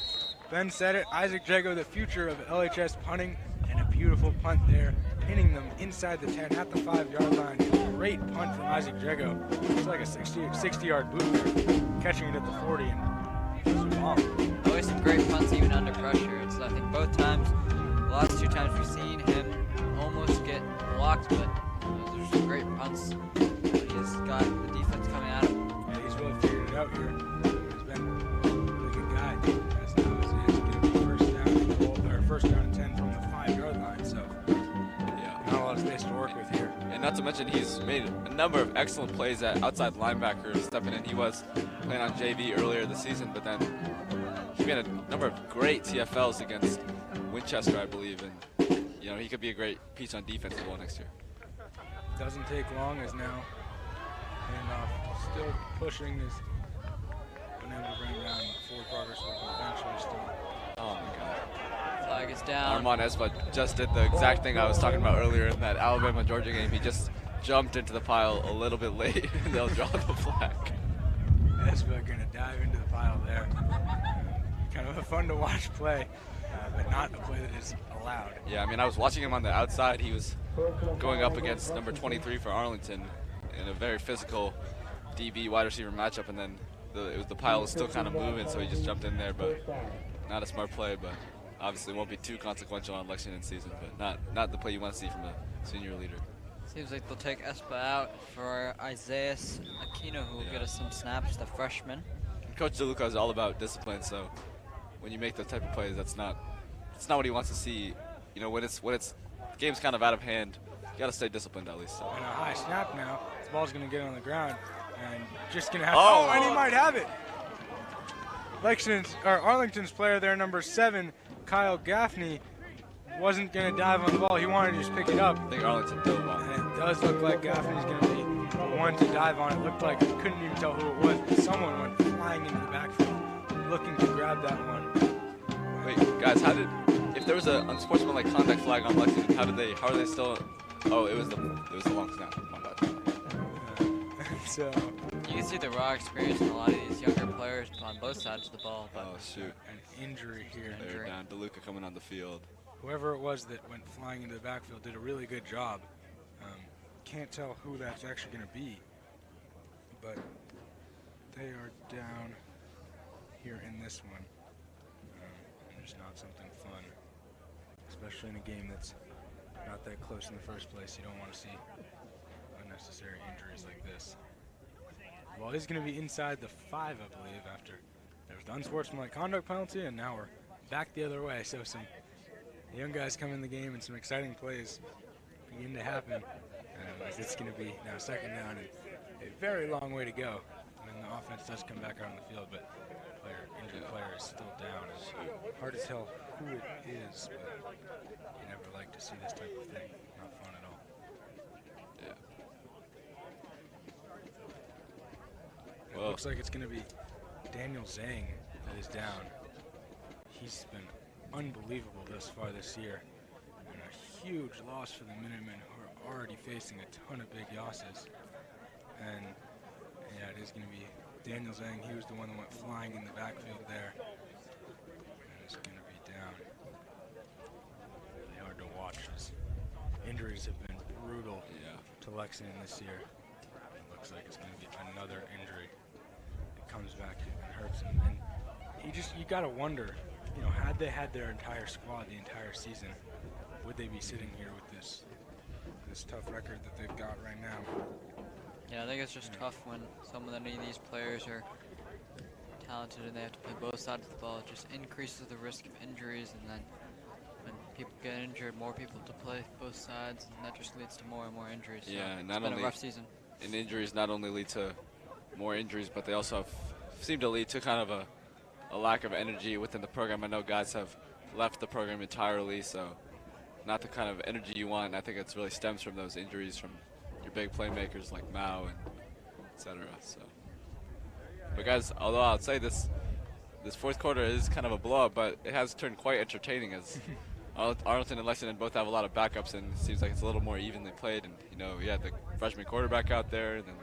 Ben said it. Isaac Jago, the future of LHS punting, and a beautiful punt there, pinning them inside the 10 at the 5-yard line. Great punt from Isaac Jago. It's like a 60-yard boot there, catching it at the 40 and just a bomb. Always some great punts even under pressure. I think both times, the last 2 times we've seen him almost get blocked, but there's some great punts. He's got the defense coming at him. Yeah, he's really figured it out here. He's been a really good guy. As now as it is going to be first down and 10 from the 5-yard line. So not a lot of space to work with here. And not to mention, he's made a number of excellent plays at outside linebackers stepping in. He was playing on JV earlier this season, but then he made a number of great TFLs against Winchester, I believe, and he could be a great piece on defense as well next year. Doesn't take long as now handoff still pushing, is been able to bring down forward progress will eventually still. Oh my God. Flag is down. Armand Espa just did the exact thing I was talking about earlier in that Alabama-Georgia game. He just jumped into the pile a little bit late, and they'll draw the flag. Espa going to dive into the pile there. Kind of a fun to watch play, but not a play that is allowed. Yeah, I mean, I was watching him on the outside. He was going up against number 23 for Arlington in a very physical DB wide receiver matchup, and then the pile was still kind of moving, so he just jumped in there, but not a smart play, but obviously won't be too consequential on Lexington season, but not the play you want to see from a senior leader. Seems like they'll take Espa out for Isaiah Aquino, who will get us some snaps, the freshman. Coach DeLuca is all about discipline, so when you make those type of plays, that's not what he wants to see. When the game's kind of out of hand, you got to stay disciplined at least. So. And a high snap now. This ball's going to get on the ground and just going to have. And he might have it. Arlington's player there, number 7, Kyle Gaffney, wasn't going to dive on the ball. He wanted to just pick it up. I think Arlington dove on it. And it does look like Gaffney's going to be the one to dive on it. Looked like I couldn't even tell who it was, but someone went flying into the backfield looking to grab that one. Wait, guys, if there was an unsportsmanlike conduct flag on Lexington, how are they still? Oh, it was the long snap. My bad. So you can see the raw experience in a lot of these younger players on both sides of the ball. But oh shoot, an injury here. They're down. DeLuca coming on the field. Whoever it was that went flying into the backfield did a really good job. Can't tell who that's actually going to be, but they are down here in this one. Just not something fun, especially in a game that's not that close in the first place. You don't want to see unnecessary injuries like this. Well, he's going to be inside the 5, I believe, after there was the unsportsmanlike conduct penalty, and now we're back the other way. So some young guys come in the game and some exciting plays begin to happen. As it's going to be now 2nd down and a very long way to go. And the offense does come back out on the field, but injured player is still down. It's hard to tell who it is, but you never like to see this type of thing. Not fun at all. Yeah. It looks like it's going to be Daniel Zhang that is down. He's been unbelievable thus far this year. And a huge loss for the Minutemen, who are already facing a ton of big losses. And yeah, it is going to be Daniel Zhang. He was the one that went flying in the backfield there. And it's going to be down. Really hard to watch. His injuries have been brutal to Lexington this year. It looks like it's going to be another injury. It comes back and hurts him. And you got to wonder, you know, had they had their entire squad the entire season, would they be sitting here with this tough record that they've got right now? Yeah, I think it's just tough when any of these players are talented and they have to play both sides of the ball. It just increases the risk of injuries, and then when people get injured, more people to play both sides, and that just leads to more and more injuries. Yeah, so not it's been only a rough season. And injuries not only lead to more injuries, but they also seem to lead to kind of a lack of energy within the program. I know guys have left the program entirely, so not the kind of energy you want. And I think it really stems from those injuries from your big playmakers like Mao and etc. So, but guys, although I'll say this 4th quarter is kind of a blowout, but it has turned quite entertaining as Arlington and Lexington both have a lot of backups, and it seems like it's a little more evenly played. And you know, we had the freshman quarterback out there, and then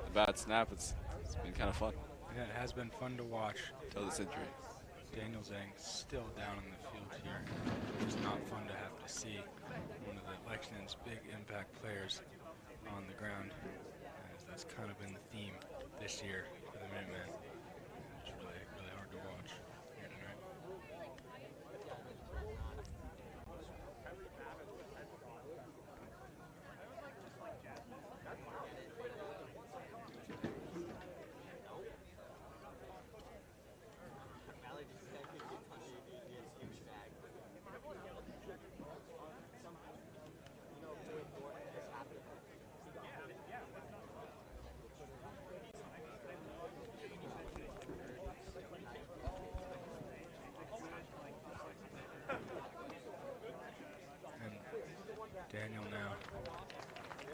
the bad snap. It's been kind of fun. Yeah, it has been fun to watch. Till this injury. Daniel Zhang still down on the field here. It's not fun to have to see one of the Lexington's big impact players on the ground, as that's kind of been the theme this year for the Minutemen. It's really, really hard to watch here tonight. Daniel now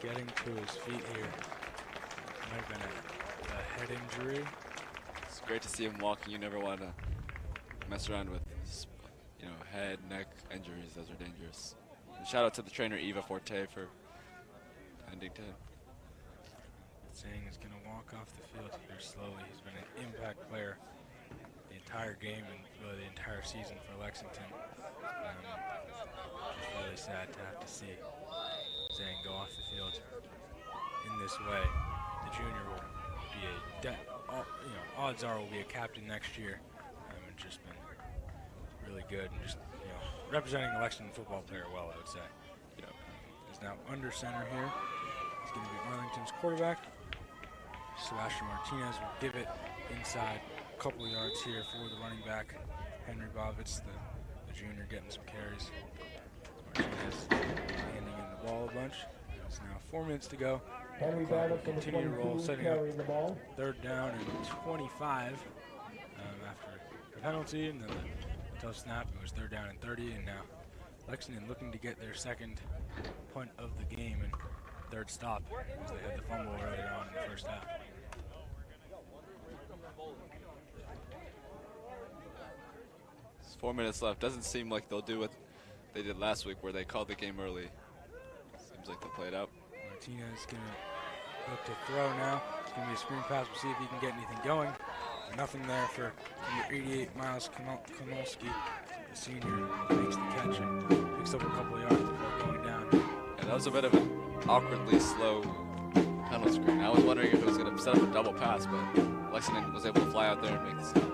getting to his feet here. Might have been a head injury. It's great to see him walking. You never want to mess around with, you know, head, neck injuries. Those are dangerous. And shout out to the trainer Eva Forte for tending to him. Zhang is going to walk off the field here slowly. He's been an impact player the entire game and really the entire season for Lexington. Just really sad to have to see Zhang go off the field in this way. The junior will be odds are will be a captain next year. And just been really good and just representing the Lexington football player well, I would say. He's now under center here. He's going to be Arlington's quarterback. Sebastian Martinez will give it inside a couple of yards here for the running back, Henry Bovitz, the junior, getting some carries. Martinez handing in the ball a bunch. It's now 4 minutes to go. Henry Clock will Bovitz continue to roll, setting up carrying the ball. 3rd down and 25 after the penalty and then the tough snap. It was 3rd down and 30, and now Lexington looking to get their 2nd punt of the game and 3rd stop, as they had the fumble earlier on in the 1st half. There's 4 minutes left. Doesn't seem like they'll do what they did last week where they called the game early. Seems like they'll play it out. Martinez going to look to throw now. It's going to be a screen pass. We'll see if he can get anything going. Nothing there for number 88, Miles Komolski, the senior. Makes the catch and picks up a couple of yards before going down. And that was a bit of an awkwardly slow penalty screen. I was wondering if it was going to set up a double pass, but Lexington was able to fly out there and make the stop.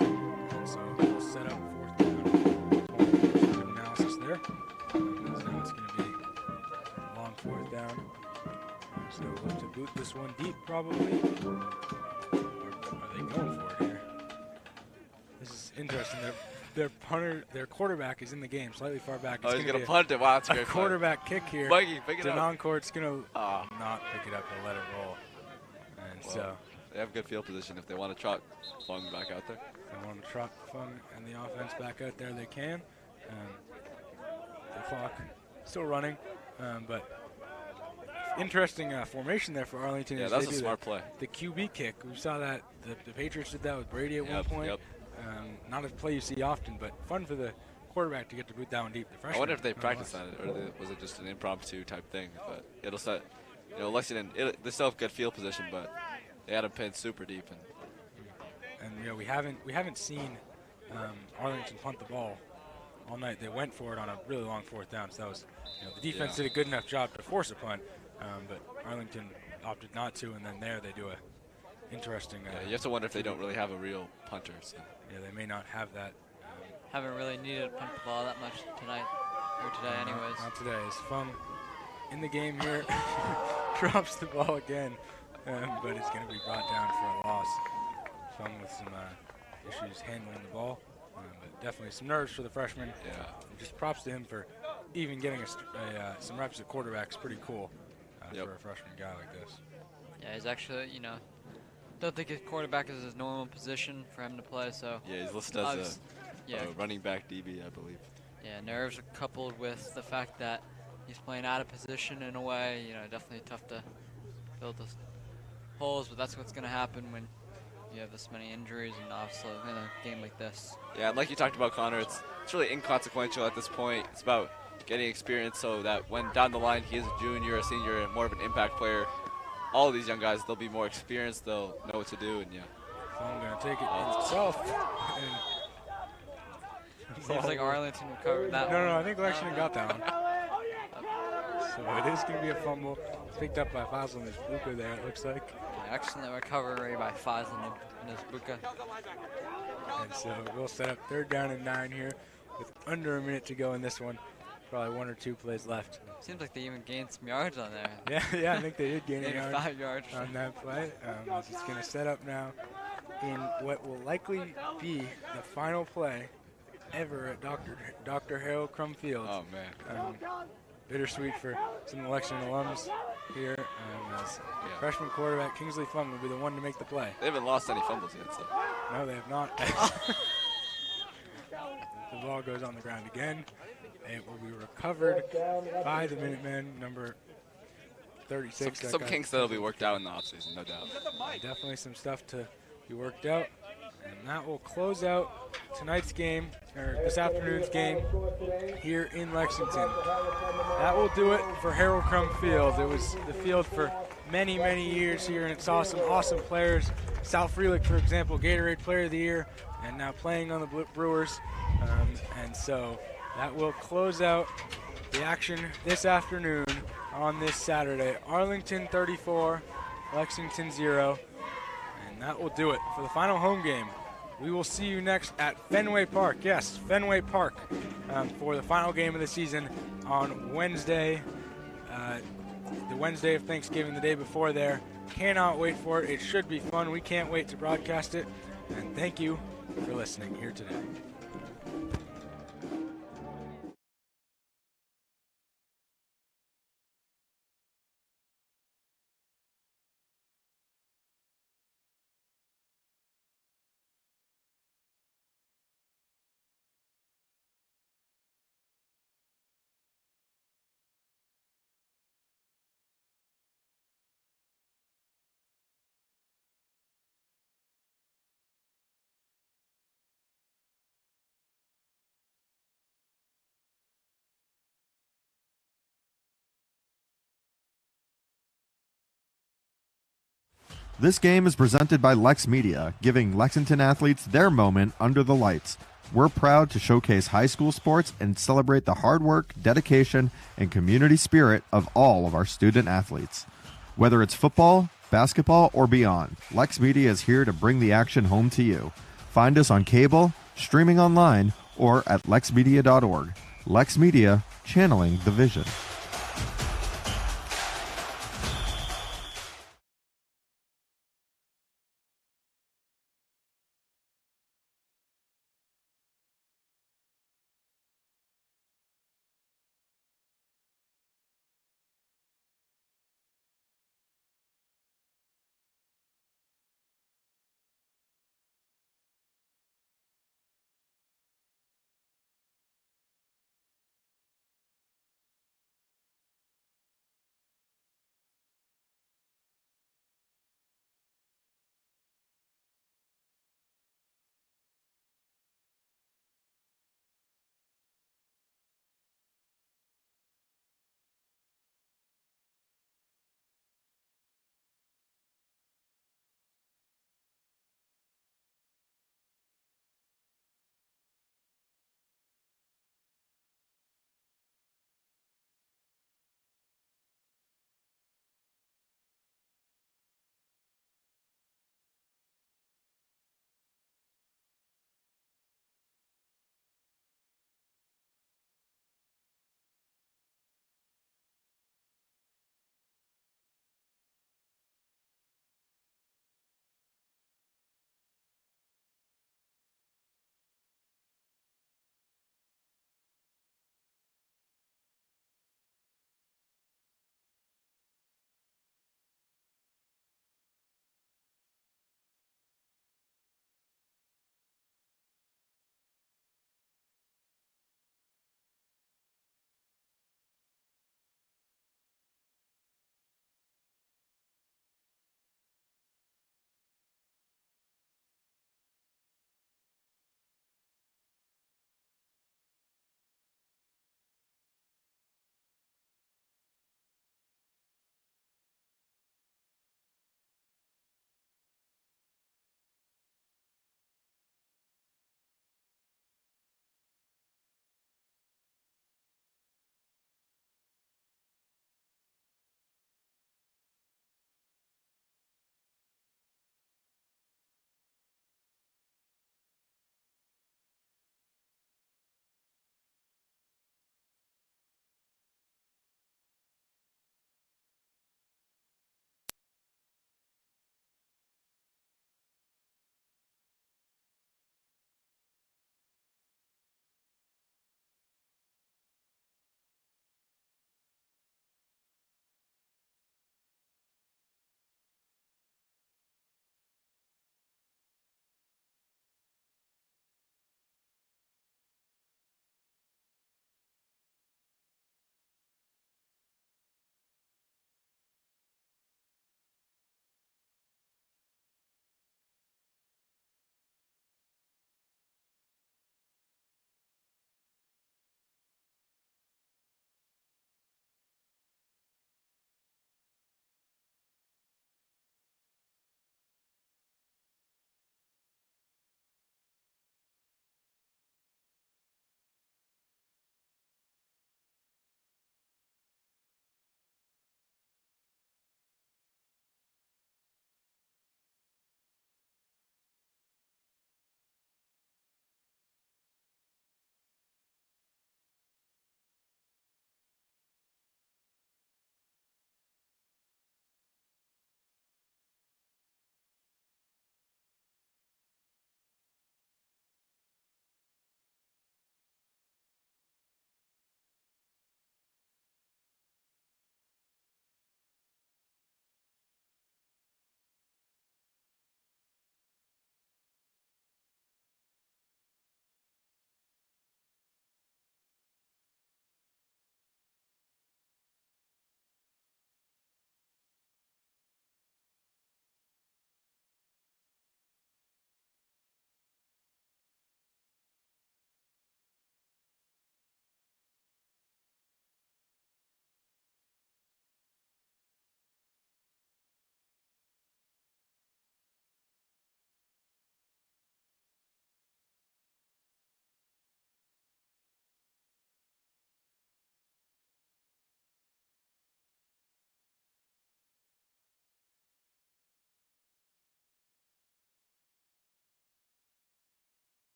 And so we'll set up 4th down. Analysis there. Now it's going to be a long 4th down. So look to boot this one deep, probably. Or are they going for it here? This is interesting. Their quarterback is in the game, slightly far back. Oh, he's gonna punt it. Wow, that's a a great quarterback kick here. Mikey, pick it up. Denoncourt's gonna not pick it up and let it roll. And so they have good field position if they want to trot Fung back out there. if they want to trot Fung and the offense back out there, they can. The clock still running, but interesting formation there for Arlington. Yeah, as that's they a do smart play. The QB kick. We saw that the Patriots did that with Brady at one point. Yep. Not a play you see often, but fun for the quarterback to get to boot that one deep. The freshman, I wonder if they practiced on it, or was it just an impromptu type thing? But it'll set, Lexington. They still have good field position, but they had him pinned super deep. And we haven't seen Arlington punt the ball all night. They went for it on a really long fourth down. So that was, the defense did a good enough job to force a punt, but Arlington opted not to. And then there they do a interesting. You have to wonder if they don't really have a real punter. So. Yeah, they may not have that. Haven't really needed to punt the ball that much tonight, or today anyways. Not today. It's Fung in the game here. Drops the ball again, but it's going to be brought down for a loss. Fung with some issues handling the ball, but definitely some nerves for the freshman. Yeah. Just props to him for even getting some reps at quarterback. Is pretty cool for a freshman guy like this. Yeah, he's actually, don't think his quarterback is his normal position for him to play, so. Yeah, he's listed as a running back DB, I believe. Yeah, nerves are coupled with the fact that he's playing out of position in a way, definitely tough to fill those holes, but that's what's going to happen when you have this many injuries and obviously in a game like this. Yeah, and like you talked about, Connor, it's really inconsequential at this point. It's about getting experience so that when down the line he is a junior, a senior, and more of an impact player, all of these young guys, they'll be more experienced, they'll know what to do, and Fung going to take it himself. Seems like Arlington recovered that one. No, I think Lexington got that one. So it is going to be a fumble. Picked up by Faisal and his Buka there, it looks like. Excellent recovery by Faisal and his Buka. And so we'll set up 3rd down and 9 here with under a minute to go in this one. Probably 1 or 2 plays left. Seems like they even gained some yards on there. Yeah, I think they did gain a yard 5 yards on that play. It's going to set up now in what will likely be the final play ever at Dr. Harold Crum Field. Oh, man. Bittersweet for some of the Lexington alums here. As freshman quarterback Kingsley Fung will be the one to make the play. They haven't lost any fumbles yet, so. No, they have not. The ball goes on the ground again. It will be recovered by the Minutemen, number 36. Some kinks that will be worked out in the offseason, no doubt. Definitely some stuff to be worked out. And that will close out tonight's game, or this afternoon's game here in Lexington. That will do it for Harold Crum Field. It was the field for many, many years here, and it saw some awesome players. Sal Freelick, for example, Gatorade Player of the Year, and now playing on the Brewers. And so that will close out the action this afternoon on this Saturday. Arlington 34, Lexington 0. And that will do it for the final home game. We will see you next at Fenway Park. Yes, Fenway Park for the final game of the season on Wednesday, the Wednesday of Thanksgiving, the day before there. Cannot wait for it. It should be fun. We can't wait to broadcast it. And thank you for listening here today. This game is presented by LexMedia, giving Lexington athletes their moment under the lights. We're proud to showcase high school sports and celebrate the hard work, dedication, and community spirit of all of our student athletes. Whether it's football, basketball, or beyond, LexMedia is here to bring the action home to you. Find us on cable, streaming online, or at lexmedia.org. LexMedia, channeling the vision.